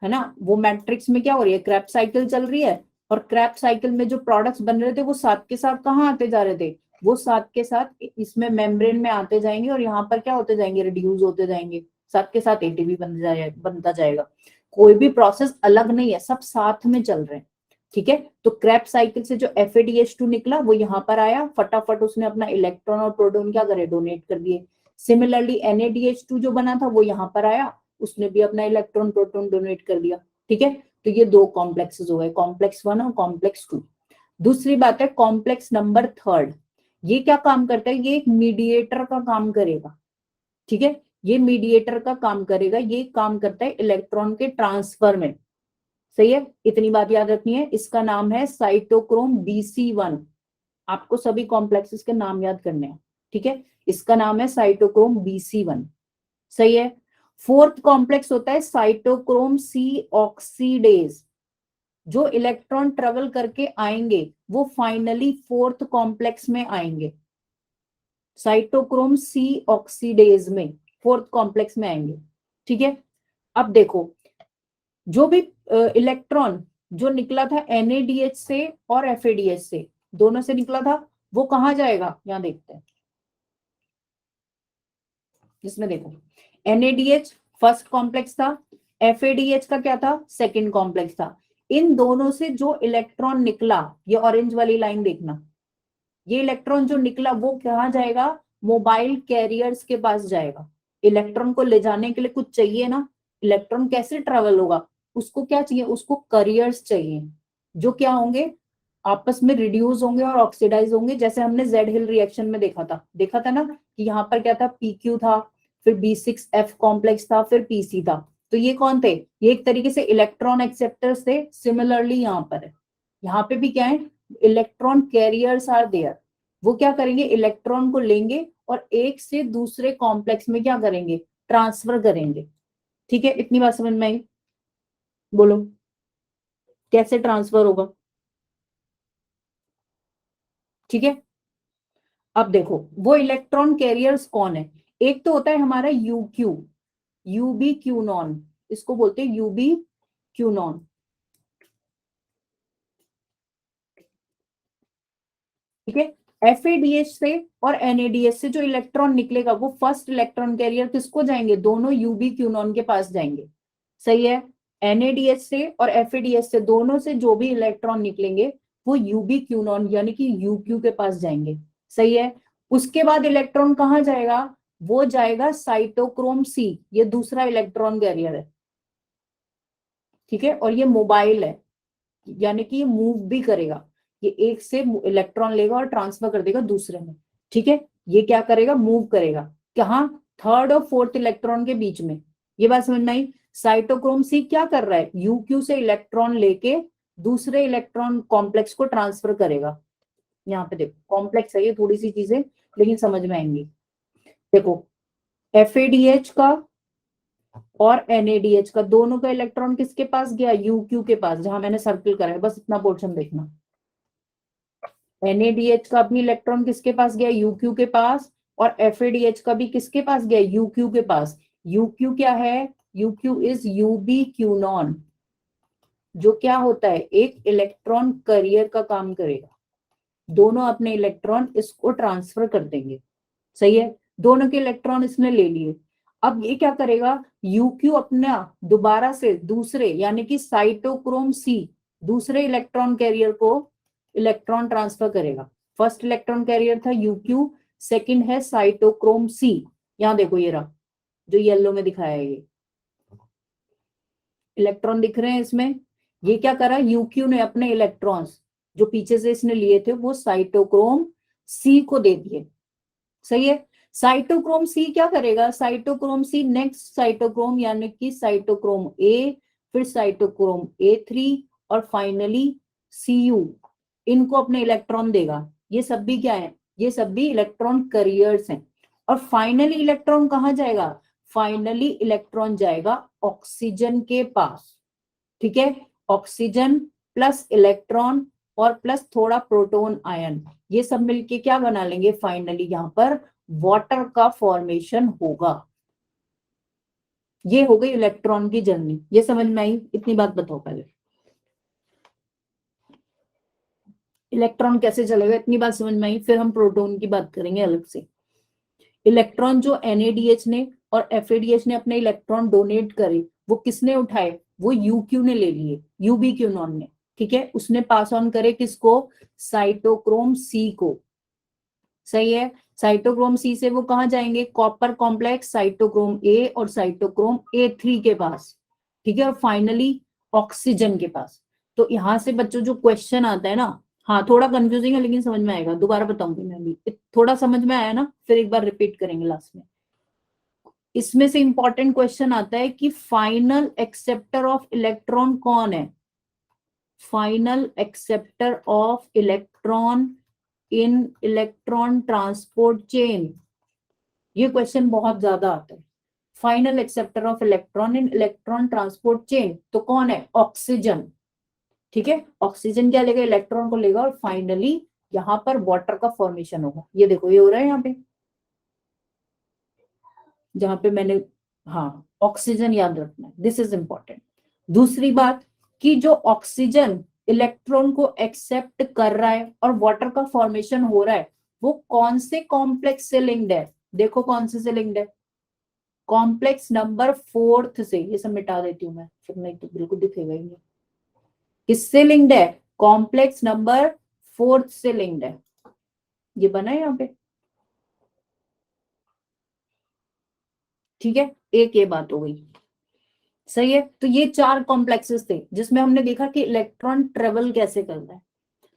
है ना, वो मैट्रिक्स में क्या हो रही है, क्रैब साइकिल चल रही है, और क्रैब साइकिल में जो प्रोडक्ट्स बन रहे थे वो साथ के साथ कहाँ आते जा रहे थे, वो साथ के साथ इसमें मेम्ब्रेन में आते जाएंगे, और यहाँ पर क्या होते जाएंगे, रिड्यूस होते जाएंगे, साथ के साथ ATP बनता जाएगा, कोई भी प्रोसेस अलग नहीं है, सब साथ में चल रहे हैं, ठीक है। तो क्रैब साइकिल से जो FADH2 निकला वो यहाँ पर आया, फटाफट उसने अपना इलेक्ट्रॉन और प्रोटॉन क्या करे, डोनेट कर दिए। सिमिलरली NADH2 जो बना था वो यहाँ पर आया, उसने भी अपना इलेक्ट्रॉन प्रोटॉन डोनेट कर दिया, ठीक है। तो ये 2 कॉम्प्लेक्सेस हो गए, कॉम्प्लेक्स 1 और कॉम्प्लेक्स 2। दूसरी बात है कॉम्प्लेक्स नंबर 3, ये क्या काम करता है, ये एक मीडिएटर का काम करेगा, ठीक है, ये मीडिएटर का काम करेगा, ये काम करता है इलेक्ट्रॉन के ट्रांसफर में, सही है, इतनी बात याद रखनी है। इसका नाम है साइटोक्रोम BC1, आपको सभी कॉम्प्लेक्सेस के नाम याद करने हैं, ठीक है, इसका नाम है साइटोक्रोम BC1, सही है। फोर्थ कॉम्प्लेक्स होता है साइटोक्रोम C ऑक्सीडेज, जो इलेक्ट्रॉन ट्रेवल करके आएंगे वो फाइनली फोर्थ कॉम्प्लेक्स में आएंगे, साइटोक्रोम C ऑक्सीडेज में फोर्थ कॉम्प्लेक्स में आएंगे, ठीक है। अब देखो, जो भी इलेक्ट्रॉन जो निकला था NADH से और FADH से, दोनों से निकला था, वो कहां जाएगा, यहां देखते हैं, इसमें देखो NADH फर्स्ट कॉम्प्लेक्स था, FADH का क्या था, सेकंड कॉम्प्लेक्स था, इन दोनों से जो इलेक्ट्रॉन निकला, ये ऑरेंज वाली लाइन देखना, ये इलेक्ट्रॉन जो निकला वो कहाँ जाएगा, मोबाइल कैरियर्स के पास जाएगा, इलेक्ट्रॉन को ले जाने के लिए कुछ चाहिए ना, इलेक्ट्रॉन कैसे ट्रेवल होगा, उसको क्या चाहिए, उसको करियर्स चाहिए, जो क्या होंगे, आपस में रिड्यूस होंगे और ऑक्सीडाइज होंगे, जैसे हमने जेड हिल रिएक्शन में देखा था ना, कि यहाँ पर क्या था, PQ था, फिर B6F कॉम्प्लेक्स था, फिर PC था, तो ये कौन थे, ये एक तरीके से इलेक्ट्रॉन एक्सेप्टर्स थे। सिमिलरली यहाँ पर है, यहाँ पे भी क्या है, इलेक्ट्रॉन कैरियर्स आर देयर, वो क्या करेंगे, इलेक्ट्रॉन को लेंगे और एक से दूसरे कॉम्प्लेक्स में क्या करेंगे, ट्रांसफर करेंगे, ठीक है, इतनी बात समझ में आई, बोलो कैसे ट्रांसफर होगा, ठीक है। अब देखो वो इलेक्ट्रॉन कैरियर्स कौन है, एक तो होता है हमारा UQ, यूबी क्यूनॉन, इसको बोलते हैं यूबी क्यूनॉन, ठीक है। FADH से और NADH से जो इलेक्ट्रॉन निकलेगा वो फर्स्ट इलेक्ट्रॉन कैरियर किसको जाएंगे, दोनों UB क्यूनॉन के पास जाएंगे। सही है। NADH से और FADH से दोनों से जो भी इलेक्ट्रॉन निकलेंगे वो UB क्यूनॉन यानी कि UQ के पास जाएंगे। सही है। उसके बाद इलेक्ट्रॉन कहाँ जाएगा, वो जाएगा साइटोक्रोम C, ये दूसरा इलेक्ट्रॉन कैरियर है। ठीक है। और ये मोबाइल है यानी कि ये मूव भी करेगा, ये एक से इलेक्ट्रॉन लेगा और ट्रांसफर कर देगा दूसरे में। ठीक है। ये क्या करेगा, मूव करेगा कहाँ, थर्ड और फोर्थ इलेक्ट्रॉन के बीच में। ये बात समझ में आई। साइटोक्रोम C क्या कर रहा है, UQ से इलेक्ट्रॉन लेके दूसरे इलेक्ट्रॉन कॉम्प्लेक्स को ट्रांसफर करेगा। यहाँ पे देखो कॉम्प्लेक्स है ये, थोड़ी सी चीजें लेकिन समझ में आएंगी। देखो FADH का और NADH का दोनों का इलेक्ट्रॉन किसके पास गया, UQ के पास, जहां मैंने सर्कल करा है, बस इतना पोर्शन देखना। NADH का भी इलेक्ट्रॉन किसके पास गया, UQ के पास, और FADH का भी किसके पास गया, UQ के पास। UQ क्या है, UQ इज UB क्यूनॉन, जो क्या होता है, एक इलेक्ट्रॉन करियर का काम करेगा। दोनों अपने इलेक्ट्रॉन इसको ट्रांसफर कर देंगे। सही है। दोनों के इलेक्ट्रॉन इसने ले लिए। अब ये क्या करेगा, UQ अपना दोबारा से दूसरे यानी कि साइटोक्रोम C दूसरे इलेक्ट्रॉन कैरियर को इलेक्ट्रॉन ट्रांसफर करेगा। फर्स्ट इलेक्ट्रॉन कैरियर था UQ, सेकंड है साइटोक्रोम C। यहां देखो ये रहा जो येलो में दिखाया है, ये इलेक्ट्रॉन दिख रहे हैं इसमें। ये क्या करा, UQ ने अपने इलेक्ट्रॉन्स जो पीछे से इसने लिए थे वो साइटोक्रोम C को दे दिए। सही है। साइटोक्रोम C क्या करेगा, साइटोक्रोम C नेक्स्ट साइटोक्रोम यानी कि साइटोक्रोम A, फिर साइटोक्रोम A3 और फाइनली Cu, इनको अपने इलेक्ट्रॉन देगा। ये सब भी क्या है, ये सब भी इलेक्ट्रॉन करियर्स हैं। और फाइनली इलेक्ट्रॉन कहाँ जाएगा, फाइनली इलेक्ट्रॉन जाएगा ऑक्सीजन के पास। ठीक है। ऑक्सीजन प्लस इलेक्ट्रॉन और प्लस थोड़ा प्रोटॉन आयन, ये सब मिलके क्या बना लेंगे, फाइनली यहाँ पर वाटर का फॉर्मेशन होगा। ये हो गई इलेक्ट्रॉन की जर्नी। ये समझ में आई, इतनी बात बताओ पहले, इलेक्ट्रॉन कैसे चलेगा, इतनी बात समझ में आई। फिर हम प्रोटॉन की बात करेंगे अलग से। इलेक्ट्रॉन जो NADH ने और FADH ने अपने इलेक्ट्रॉन डोनेट करे, वो किसने उठाए, वो UQ ने ले लिए, UB क्यूनॉन ने। ठीक है। उसने पास ऑन करे किसको, साइटोक्रोम C को। सही है। साइटोक्रोम C से वो कहां जाएंगे, कॉपर कॉम्प्लेक्स साइटोक्रोम A और साइटोक्रोम A3 के पास। ठीक है। और फाइनली ऑक्सीजन के पास। तो यहां से बच्चों जो क्वेश्चन आता है ना, हाँ थोड़ा कंफ्यूजिंग है लेकिन समझ में आएगा, दोबारा बताऊंगी मैं भी। थोड़ा समझ में आया ना, फिर एक बार रिपीट करेंगे लास्ट में। इसमें से इंपॉर्टेंट क्वेश्चन आता है कि फाइनल एक्सेप्टर ऑफ इलेक्ट्रॉन कौन है, final acceptor of electron in electron transport chain. ये क्वेश्चन बहुत ज्यादा आता है। Final acceptor of electron in electron transport chain तो कौन है, ऑक्सीजन। ठीक है। ऑक्सीजन क्या लेगा, इलेक्ट्रॉन को लेगा और फाइनली यहां पर वाटर का फॉर्मेशन होगा। ये देखो ये हो रहा है यहाँ पे, जहां पे मैंने, हाँ ऑक्सीजन याद रखना है, दिस इज इंपॉर्टेंट। दूसरी बात कि जो ऑक्सीजन इलेक्ट्रॉन को एक्सेप्ट कर रहा है और वाटर का फॉर्मेशन हो रहा है, वो कौन से कॉम्प्लेक्स से लिंक्ड है, देखो कौन से लिंक्ड है, कॉम्प्लेक्स नंबर 4 से। ये सब मिटा देती हूँ मैं, फिर नहीं तो बिल्कुल दिखेगा ही नहीं। किससे लिंक्ड है, कॉम्प्लेक्स नंबर 4 से लिंक्ड है। ये बना है यहाँ पे। ठीक है। एक ये बात हो गई। सही है। तो ये 4 कॉम्प्लेक्सेस थे जिसमें हमने देखा कि इलेक्ट्रॉन ट्रेवल कैसे करता है।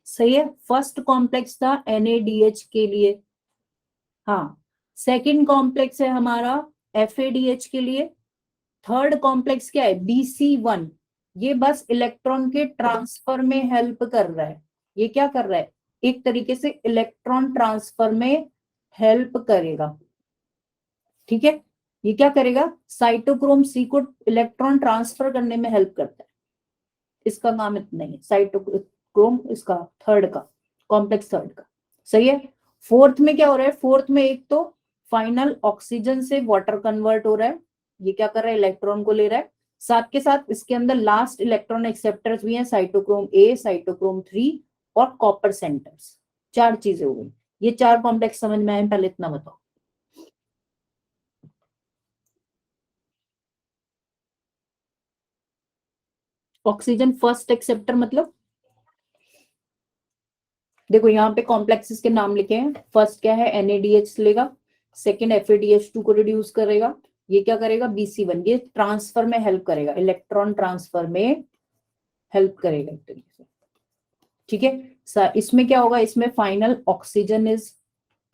सही है। फर्स्ट कॉम्प्लेक्स था NADH के लिए, हाँ। सेकंड कॉम्प्लेक्स है हमारा FADH के लिए। थर्ड कॉम्प्लेक्स क्या है, BC1, ये बस इलेक्ट्रॉन के ट्रांसफर में हेल्प कर रहा है। ये क्या कर रहा है, एक तरीके से इलेक्ट्रॉन ट्रांसफर में हेल्प करेगा। ठीक है। ये क्या करेगा, साइटोक्रोम C को इलेक्ट्रॉन ट्रांसफर करने में हेल्प करता है। इसका काम इतना ही है, साइटोक्रोम इसका थर्ड का, कॉम्प्लेक्स थर्ड का। सही है। फोर्थ में क्या हो रहा है, फोर्थ में एक तो फाइनल ऑक्सीजन से वाटर कन्वर्ट हो रहा है, ये क्या कर रहा है, इलेक्ट्रॉन को ले रहा है। साथ के साथ इसके अंदर लास्ट इलेक्ट्रॉन एक्सेप्टर्स भी हैं, साइटोक्रोम A, साइटोक्रोम 3 और कॉपर सेंटर्स। 4 चीजें हो गई। ये 4 कॉम्प्लेक्स समझ में आए, पहले इतना बताओ। ऑक्सीजन फर्स्ट एक्सेप्टर मतलब देखो यहाँ पे कॉम्प्लेक्सेस के नाम लिखे हैं। फर्स्ट क्या है, NADH लेगा, सेकंड FADH2 को रिड्यूस करेगा, ये क्या करेगा BC1, ये ट्रांसफर में हेल्प करेगा, इलेक्ट्रॉन ट्रांसफर में हेल्प करेगा एक तरीके से, ठीक है। इसमें क्या होगा, इसमें final oxygen is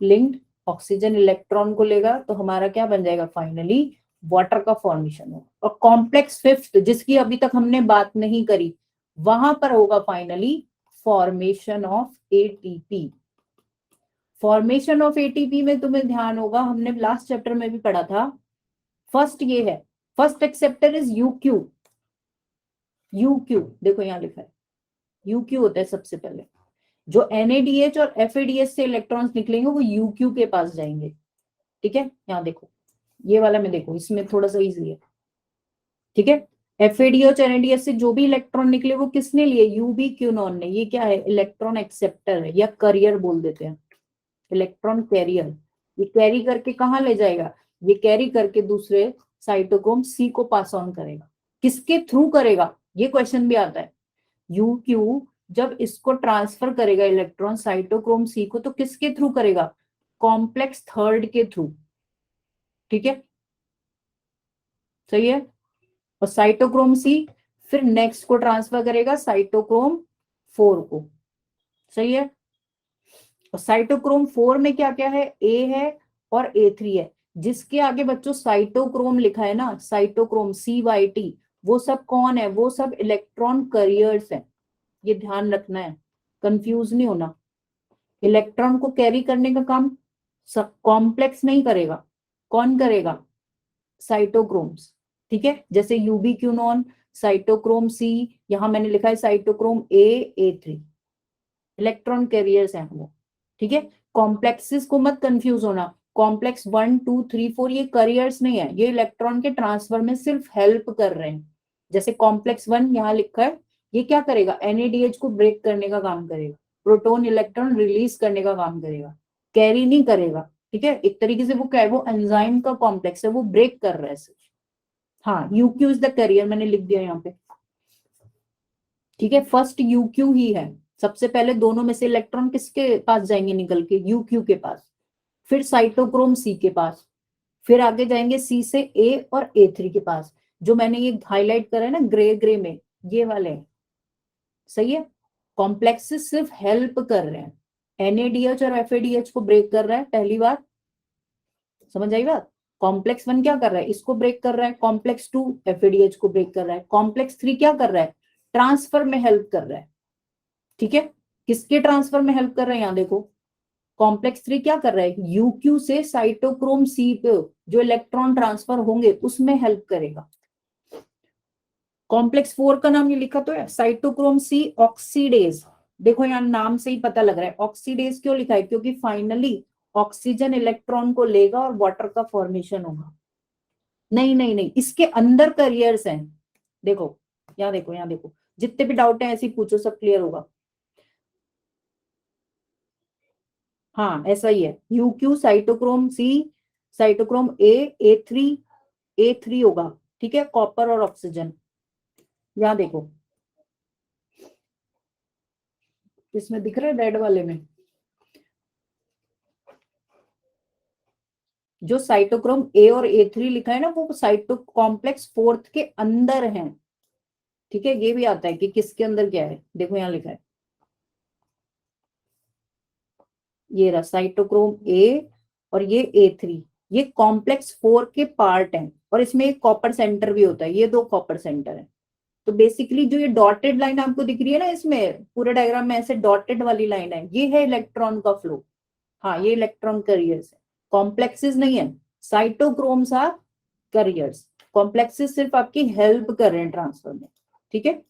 linked, oxygen electron को लेगा तो हमारा क्या बन जाएगा, फाइनली वाटर का फॉर्मेशन होगा। और कॉम्प्लेक्स फिफ्थ जिसकी अभी तक हमने बात नहीं करी, वहां पर होगा finally formation of ATP। Formation of ATP में तुम्हें ध्यान होगा, हमने लास्ट चैप्टर में भी पढ़ा था, फर्स्ट ये है, first acceptor is UQ। UQ देखो यहाँ लिखा है, UQ होता है सबसे पहले। जो NADH और FADH से इलेक्ट्रॉन्स निकलेंगे वो UQ के पास जाएंगे, ठीक है। यहाँ देखो ये वाला में देखो, इसमें थोड़ा सा इजी है, ठीक है। FADH और NADH से जो भी इलेक्ट्रॉन निकले वो किसने लिए, UB क्यूनॉन ने। ये क्या है, इलेक्ट्रॉन एक्सेप्टर है, या करियर बोल देते हैं, इलेक्ट्रॉन कैरियर। ये कैरी करके कहाँ ले जाएगा, ये कैरी करके दूसरे साइटोक्रोम C को पास ऑन करेगा। किसके थ्रू करेगा, ये क्वेश्चन भी आता है। UQ जब इसको ट्रांसफर करेगा इलेक्ट्रॉन साइटोक्रोम C को, तो किसके थ्रू करेगा, कॉम्प्लेक्स थर्ड के थ्रू, ठीक है, सही है। और साइटोक्रोम C फिर नेक्स्ट को ट्रांसफर करेगा साइटोक्रोम 4 को, सही है। और साइटोक्रोम 4 में क्या क्या है, A है और A3 है। जिसके आगे बच्चों साइटोक्रोम लिखा है ना, साइटोक्रोम CYT, वो सब कौन है, वो सब इलेक्ट्रॉन करियर्स हैं। ये ध्यान रखना है, कंफ्यूज नहीं होना। इलेक्ट्रॉन को कैरी करने का काम सब कॉम्प्लेक्स नहीं करेगा, कौन करेगा, साइटोक्रोम्स, ठीक है। जैसे UB क्यूनॉन, साइटोक्रोम C, यहां मैंने लिखा है साइटोक्रोम A3, इलेक्ट्रॉन कैरियर्स हैं वो, ठीक है। कॉम्प्लेक्सेस को मत कंफ्यूज होना, कॉम्प्लेक्स 1 2 3 4 ये करियर्स नहीं है, ये इलेक्ट्रॉन के ट्रांसफर में सिर्फ हेल्प कर रहे हैं। जैसे कॉम्प्लेक्स 1 यहाँ लिखा है, ये क्या करेगा, NADH को ब्रेक करने का काम करेगा, प्रोटॉन इलेक्ट्रॉन रिलीज करने का काम करेगा, कैरी नहीं करेगा, ठीक है। एक तरीके से वो क्या है, वो एंजाइम का कॉम्प्लेक्स है, वो ब्रेक कर रहा है सिर्फ। हाँ, UQ इज द कैरियर, मैंने लिख दिया यहाँ पे, ठीक है। फर्स्ट UQ ही है, सबसे पहले दोनों में से इलेक्ट्रॉन किसके पास जाएंगे निकल के, UQ के पास, फिर साइटोक्रोम C के पास, फिर आगे जाएंगे C से A और A3 के पास। जो मैंने ये हाईलाइट करा है ना ग्रे ग्रे में, ये वाले हैं, सही है। कॉम्प्लेक्सेस सिर्फ हेल्प कर रहे हैं, NADH और FADH को ब्रेक कर रहा है, पहली बात समझ आई बात। कॉम्प्लेक्स 1 क्या कर रहा है, इसको ब्रेक कर रहा है, कॉम्प्लेक्स 2 FADH को ब्रेक कर रहा है, कॉम्प्लेक्स 3 क्या कर रहा है, ट्रांसफर में हेल्प कर रहा है, ठीक है। किसके ट्रांसफर में हेल्प कर रहा है, यहां देखो, कॉम्प्लेक्स 3 क्या कर रहा है, UQ से साइटोक्रोम C पे जो इलेक्ट्रॉन ट्रांसफर होंगे उसमें हेल्प करेगा। कॉम्प्लेक्स 4 का नाम ये लिखा तो है, साइटोक्रोम C ऑक्सीडेज। देखो यहाँ नाम से ही पता लग रहा है, ऑक्सीडेज क्यों लिखा है, क्योंकि फाइनली ऑक्सीजन इलेक्ट्रॉन को लेगा और वाटर का फॉर्मेशन होगा। नहीं नहीं नहीं, इसके अंदर करियर्स हैं, देखो यहाँ देखो, यहाँ देखो, जितने भी डाउट है ऐसे ही पूछो, सब क्लियर होगा। हाँ ऐसा ही है, UQ cytochrome C, cytochrome A3 होगा, ठीक है, कॉपर और ऑक्सीजन। यहाँ देखो इसमें दिख रहा है रेड वाले में, जो साइटोक्रोम A और A3 लिखा है ना, वो साइटो कॉम्प्लेक्स 4 के अंदर है, ठीक है। ये भी आता है कि किसके अंदर क्या है, देखो यहाँ लिखा है, ये रहा साइटोक्रोम A और ये A3, ये कॉम्प्लेक्स 4 के पार्ट हैं, और इसमें एक कॉपर सेंटर भी होता है, ये 2 कॉपर सेंटर है। तो बेसिकली जो ये डॉटेड लाइन आपको दिख रही है ना, इसमें पूरे डायग्राम में ऐसे डॉटेड वाली लाइन है, ये है इलेक्ट्रॉन का फ्लो। हाँ ये इलेक्ट्रॉन करियर्स है, कॉम्प्लेक्सेस नहीं है। साइटोक्रोम्स आर करियर्स, कॉम्प्लेक्सेस सिर्फ आपकी हेल्प कर रहे हैं ट्रांसफर में, ठीक है,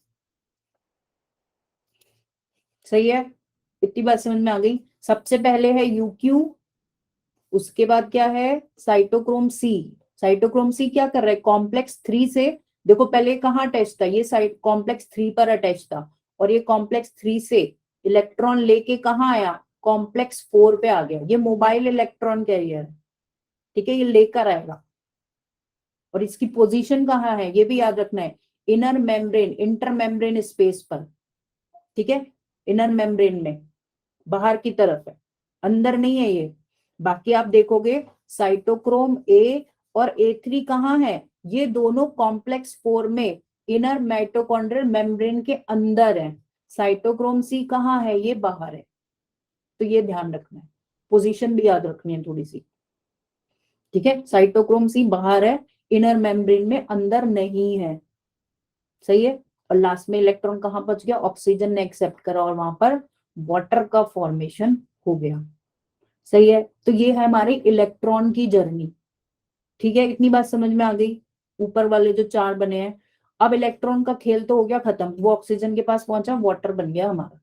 सही है। इतनी बात समझ में आ गई। सबसे पहले है UQ, उसके बाद क्या है साइटोक्रोम C। साइटोक्रोम C क्या कर रहा है, कॉम्प्लेक्स 3 से, देखो पहले कहाँ अटैच था, ये साइट कॉम्प्लेक्स 3 पर अटैच था, और ये कॉम्प्लेक्स 3 से इलेक्ट्रॉन लेके कहाँ आया, कॉम्प्लेक्स 4 पे आ गया। ये मोबाइल इलेक्ट्रॉन कैरियर है, ठीक है, ये लेकर आएगा। और इसकी पोजीशन कहाँ है ये भी याद रखना है, inner membrane, inter membrane space पर, ठीक है, इनर मेम्ब्रेन में, बाहर की तरफ है, अंदर नहीं है ये। बाकी आप देखोगे साइटोक्रोम ए और A3 कहाँ है, ये दोनों कॉम्प्लेक्स 4 में इनर माइटोकॉन्ड्रियल मेम्ब्रेन के अंदर है। साइटोक्रोम सी कहाँ है, ये बाहर है। तो ये ध्यान रखना है, पोजीशन भी याद रखनी है थोड़ी सी, ठीक है। साइटोक्रोम सी बाहर है, इनर मेम्ब्रेन में, अंदर नहीं है, सही है। और लास्ट में इलेक्ट्रॉन कहाँ पहुंच गया, ऑक्सीजन ने एक्सेप्ट करा और वहां पर वाटर का फॉर्मेशन हो गया, सही है। तो ये है हमारी इलेक्ट्रॉन की जर्नी, ठीक है। इतनी बात समझ में आ गई, ऊपर वाले जो 4 बने हैं। अब इलेक्ट्रॉन का खेल तो हो गया खत्म, वो ऑक्सीजन के पास पहुंचा, वाटर बन गया हमारा।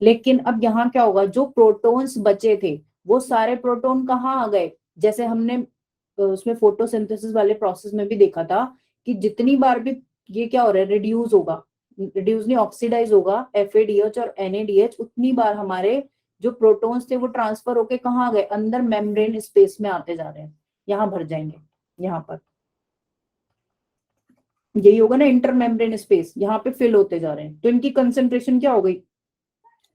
लेकिन अब यहाँ क्या होगा, जो प्रोटॉन्स बचे थे वो सारे प्रोटॉन कहाँ आ गए, जैसे हमने उसमें फोटोसिंथेसिस वाले प्रोसेस में भी देखा था कि जितनी बार भी ये क्या हो रहा है, रिड्यूस होगा, रिड्यूस नहीं ऑक्सीडाइज होगा, FADH और NADH, उतनी बार हमारे जो प्रोटॉन्स थे वो ट्रांसफर होके कहाँ आ गए, अंदर मेम्ब्रेन स्पेस में आते जा रहे हैं, यहाँ भर जाएंगे, यहाँ पर यही होगा ना, इंटर मेम्ब्रेन स्पेस, यहाँ पे फिल होते जा रहे हैं। तो इनकी कंसेंट्रेशन क्या हो गई,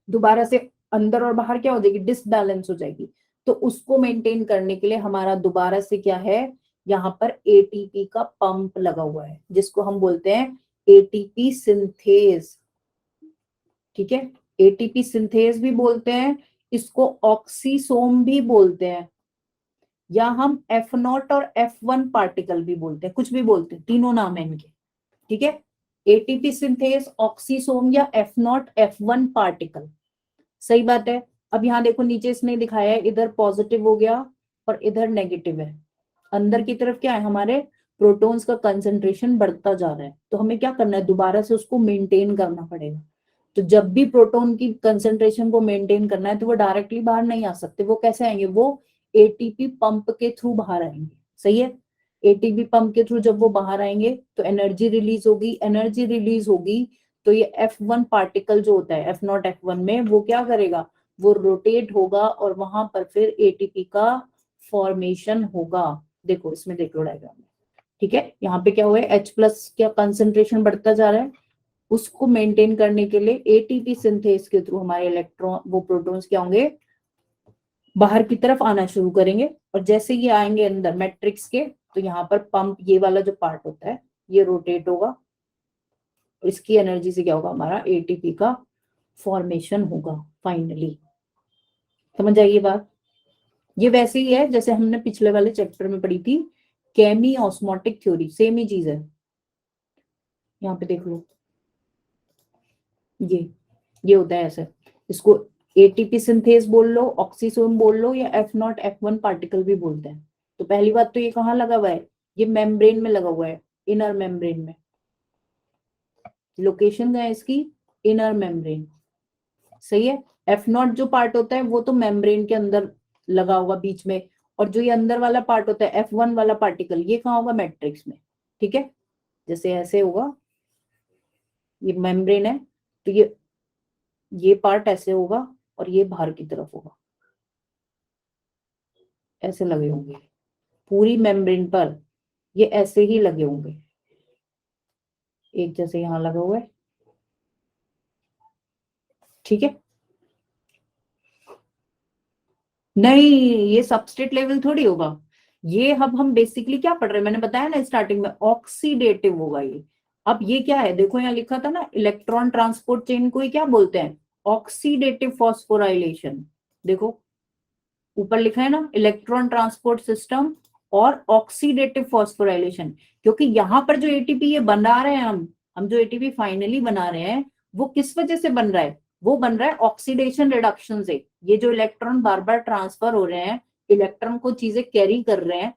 दोबारा से अंदर और बाहर क्या हो जाएगी, डिसबैलेंस हो जाएगी। तो उसको मेंटेन करने के लिए हमारा दोबारा से क्या है, यहाँ पर ATP का पंप लगा हुआ है, जिसको हम बोलते हैं ATP सिंथेज, ठीक है। ATP सिंथेज भी बोलते हैं, इसको ऑक्सीसोम भी बोलते हैं, या हम F0 और F1 पार्टिकल भी बोलते हैं, कुछ भी बोलते हैं, तीनों नाम है इनके, ठीक है। ATP सिंथेज, ऑक्सीसोम या F0 F1 पार्टिकल, सही बात है। अब यहाँ देखो नीचे इसने दिखाया है, इधर पॉजिटिव हो गया और इधर नेगेटिव है। अंदर की तरफ क्या है, हमारे प्रोटॉन्स का कंसंट्रेशन बढ़ता जा रहा है, तो हमें क्या करना है, दोबारा से उसको मेंटेन करना पड़ेगा। तो जब भी प्रोटॉन की कंसंट्रेशन को मेंटेन करना है तो वो डायरेक्टली बाहर नहीं आ सकते, वो कैसे आएंगे, वो ATP पंप के थ्रू बाहर आएंगे, सही है। ATP पंप के थ्रू जब वो बाहर आएंगे तो एनर्जी रिलीज होगी, एनर्जी रिलीज होगी तो ये F1 पार्टिकल जो होता है F0 F1 में, वो क्या करेगा, वो रोटेट होगा और वहां पर फिर ATP का फॉर्मेशन होगा। देखो इसमें देख लो डायग्राम में, ठीक है। यहाँ पे क्या हुआ है, H+ क्या कंसंट्रेशन बढ़ता जा रहा है, उसको मेंटेन करने के लिए ATP सिंथेस के थ्रू हमारे इलेक्ट्रॉन, वो प्रोटॉन्स क्या होंगे, बाहर की तरफ आना शुरू करेंगे। और जैसे ये आएंगे अंदर मैट्रिक्स के, तो यहाँ पर पंप, ये वाला जो पार्ट होता है ये रोटेट होगा, इसकी एनर्जी से क्या होगा, हमारा ATP का फॉर्मेशन होगा फाइनली। समझ आइए बात, ये वैसे ही है जैसे हमने पिछले वाले चैप्टर में पढ़ी थी, केमी ऑस्मोटिक थ्योरी, सेम ही चीज है। यहाँ पे देख लो, ये होता है ऐसे, इसको ATP सिंथेस बोल लो, ऑक्सीसोम बोल लो, या F0 F1 पार्टिकल भी बोलते हैं। तो पहली बात तो ये कहाँ लगा हुआ है, ये मेम्ब्रेन में लगा हुआ है, इनर मेम्ब्रेन में, लोकेशन है इसकी इनर मेम्ब्रेन, सही है। F0 जो पार्ट होता है वो तो मेम्ब्रेन के अंदर लगा होगा बीच में, और जो ये अंदर वाला पार्ट होता है F1 वाला पार्टिकल, ये कहाँ होगा, मैट्रिक्स में, ठीक है। जैसे ऐसे होगा, ये मेम्ब्रेन है, तो ये पार्ट ऐसे होगा और ये बाहर की तरफ होगा, ऐसे लगे होंगे पूरी मेम्ब्रेन पर, ये ऐसे ही लगे होंगे, एक जैसे यहां लगा हुआ है, ठीक है। नहीं, ये सबस्ट्रेट लेवल थोड़ी होगा, ये अब हम बेसिकली क्या पढ़ रहे हैं, मैंने बताया ना स्टार्टिंग में, ऑक्सीडेटिव होगा ये। अब ये क्या है, देखो यहाँ लिखा था ना, इलेक्ट्रॉन ट्रांसपोर्ट चेन को ही क्या बोलते हैं, ऑक्सीडेटिव फॉस्फोराइलेशन। देखो ऊपर लिखा है ना, इलेक्ट्रॉन ट्रांसपोर्ट सिस्टम और ऑक्सीडेटिव फॉस्फोराइलेशन। क्योंकि यहाँ पर जो ATP ये बना रहे हैं हम जो ATP फाइनली बना रहे हैं, वो किस वजह से बन रहा है, वो बन रहा है ऑक्सीडेशन रिडक्शन से। ये जो इलेक्ट्रॉन बार बार ट्रांसफर हो रहे हैं, इलेक्ट्रॉन को चीजें कैरी कर रहे हैं,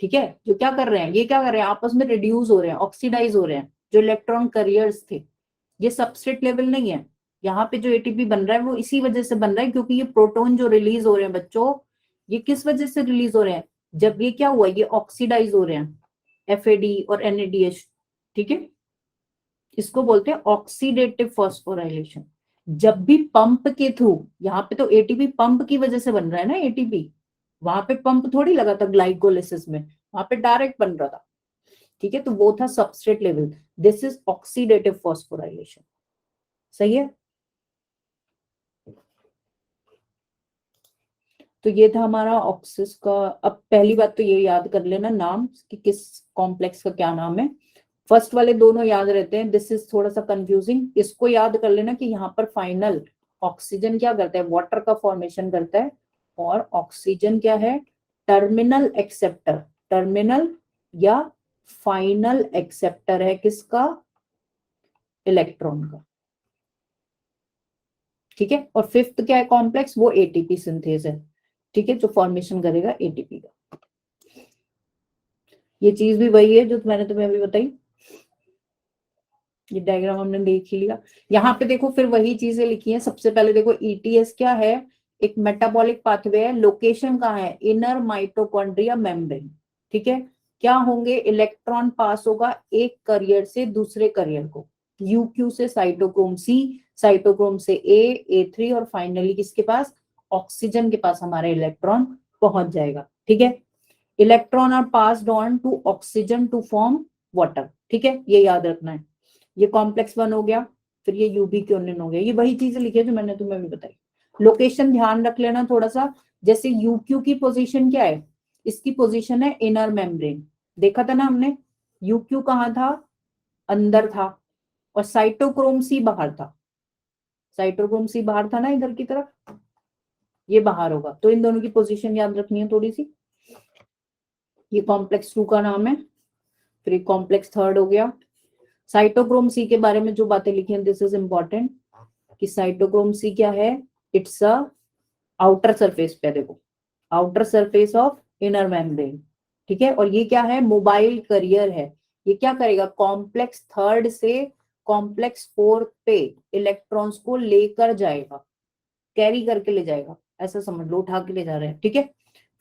ठीक है, जो क्या कर रहे हैं, ये क्या कर रहे हैं, आपस में रिड्यूस हो रहे हैं, ऑक्सीडाइज हो रहे हैं, जो इलेक्ट्रॉन करियर्स थे। ये सबस्ट्रेट लेवल नहीं है, यहाँ पे जो ATP बन रहा है वो इसी वजह से बन रहा है, क्योंकि ये प्रोटॉन जो रिलीज हो रहे हैं बच्चों, ये किस वजह से रिलीज हो रहे हैं, जब ये क्या हुआ, ये ऑक्सीडाइज हो रहे हैं, FAD और NADH, ठीक है। इसको बोलते हैं ऑक्सीडेटिव फॉस्फोराइलेशन। जब भी पंप के थ्रू, यहाँ पे तो एटीपी पंप की वजह से बन रहा है ना एटीपी, वहां पे पंप थोड़ी लगा था ग्लाइकोलिसिस में, वहां पे डायरेक्ट बन रहा था। ठीक है, तो वो था substrate level, this is oxidative phosphorylation. सही है, तो ये था हमारा ऑक्सिस का। अब पहली बात तो ये याद कर लेना नाम कि किस कॉम्प्लेक्स का क्या नाम है। फर्स्ट वाले दोनों याद रहते हैं, दिस इज थोड़ा सा कंफ्यूजिंग, इसको याद कर लेना कि यहाँ पर फाइनल ऑक्सीजन क्या करता है, वाटर का फॉर्मेशन करता है, और ऑक्सीजन क्या है, टर्मिनल एक्सेप्टर, टर्मिनल या फाइनल एक्सेप्टर है किसका, इलेक्ट्रॉन का। ठीक है, और फिफ्थ क्या है कॉम्प्लेक्स, वो एटीपी सिंथेज है। ठीक है, जो फॉर्मेशन करेगा एटीपी का। ये चीज भी वही है जो मैंने तुम्हें अभी बताई, ये डायग्राम हमने देख ही लिया। यहाँ पे देखो फिर वही चीजें लिखी हैं। सबसे पहले देखो ईटीएस क्या है, एक मेटाबॉलिक पाथवे है, लोकेशन कहाँ है, इनर माइटोकॉन्ड्रिया मेम्ब्रेन। ठीक है, क्या होंगे, इलेक्ट्रॉन पास होगा एक करियर से दूसरे करियर को, यूक्यू से साइटोक्रोम सी, साइटोक्रोम से ए3, और फाइनली किसके पास, ऑक्सीजन के पास हमारा इलेक्ट्रॉन पहुंच जाएगा। ठीक है, electron are passed on to oxygen to form water. ठीक है, ये याद रखना है। ये कॉम्प्लेक्स वन हो गया, फिर ये यूबी क्योनिन हो गया, ये वही चीजें लिखी है जो मैंने तुम्हें अभी बताई। लोकेशन ध्यान रख लेना थोड़ा सा, जैसे यूक्यू की पोजीशन क्या है, इसकी पोजीशन है इनर मेम्ब्रेन, देखा था ना हमने, यूक्यू कहाँ था, अंदर था, और साइटोक्रोम सी बाहर था, साइटोक्रोम सी बाहर था ना इधर की तरफ, ये बाहर होगा, तो इन दोनों की पोजीशन याद रखनी है थोड़ी सी। ये कॉम्प्लेक्स 2 का नाम है। फिर कॉम्प्लेक्स थर्ड हो गया, साइटोक्रोम सी के बारे में जो बातें लिखी हैं, दिस इज इंपॉर्टेंट, कि साइटोक्रोम सी क्या है, इट्स अ आउटर सरफेस पे, देखो outer surface of inner membrane. ठीक है, और ये क्या है, मोबाइल करियर है, ये क्या करेगा, कॉम्प्लेक्स थर्ड से कॉम्प्लेक्स फोर्थ पे इलेक्ट्रॉन्स को लेकर जाएगा, कैरी करके ले जाएगा, ऐसा समझ लो, उठा के ले जा रहे हैं। ठीक है,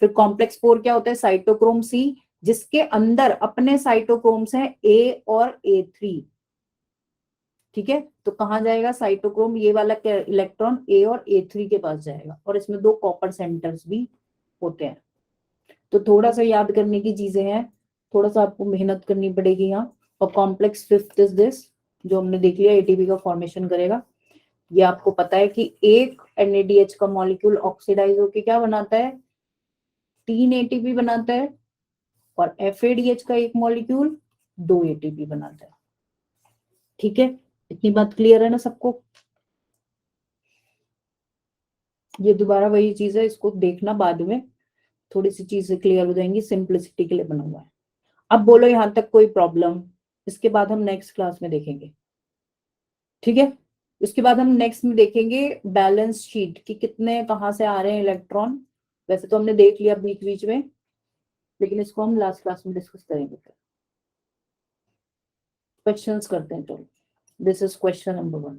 फिर कॉम्प्लेक्स 4 क्या होता है, साइटोक्रोम सी, जिसके अंदर अपने साइटोक्रोम्स हैं ए और ए3। ठीक है, तो कहाँ जाएगा साइटोक्रोम, ये वाला इलेक्ट्रॉन ए और ए3 के पास जाएगा, और इसमें 2 कॉपर सेंटर्स भी होते हैं। तो थोड़ा सा याद करने की चीजें हैं, थोड़ा सा आपको मेहनत करनी पड़ेगी यहाँ। और कॉम्प्लेक्स फिफ्थ इज दिस, जो हमने देख लिया एटीपी का फॉर्मेशन करेगा। ये आपको पता है कि एक NADH का मॉलिक्यूल ऑक्सीडाइज होके क्या बनाता है, 3 एटीपी बनाता है, और FADH का एक मॉलिक्यूल 2 एटीपी बनाता है। ठीक है, इतनी बात क्लियर है ना सबको। ये दोबारा वही चीज है, इसको देखना बाद में, थोड़ी सी चीजें क्लियर हो जाएंगी, सिंपलिसिटी के लिए बना हुआ है। अब बोलो यहां तक कोई प्रॉब्लम, इसके बाद हम नेक्स्ट क्लास में देखेंगे। ठीक है, उसके बाद हम नेक्स्ट में देखेंगे बैलेंस शीट कि कितने कहाँ से आ रहे हैं इलेक्ट्रॉन। वैसे तो हमने देख लिया बीच बीच में, लेकिन इसको हम लास्ट क्लास में डिस्कस करेंगे। क्वेश्चंस करते हैं, तो दिस इज क्वेश्चन नंबर 1।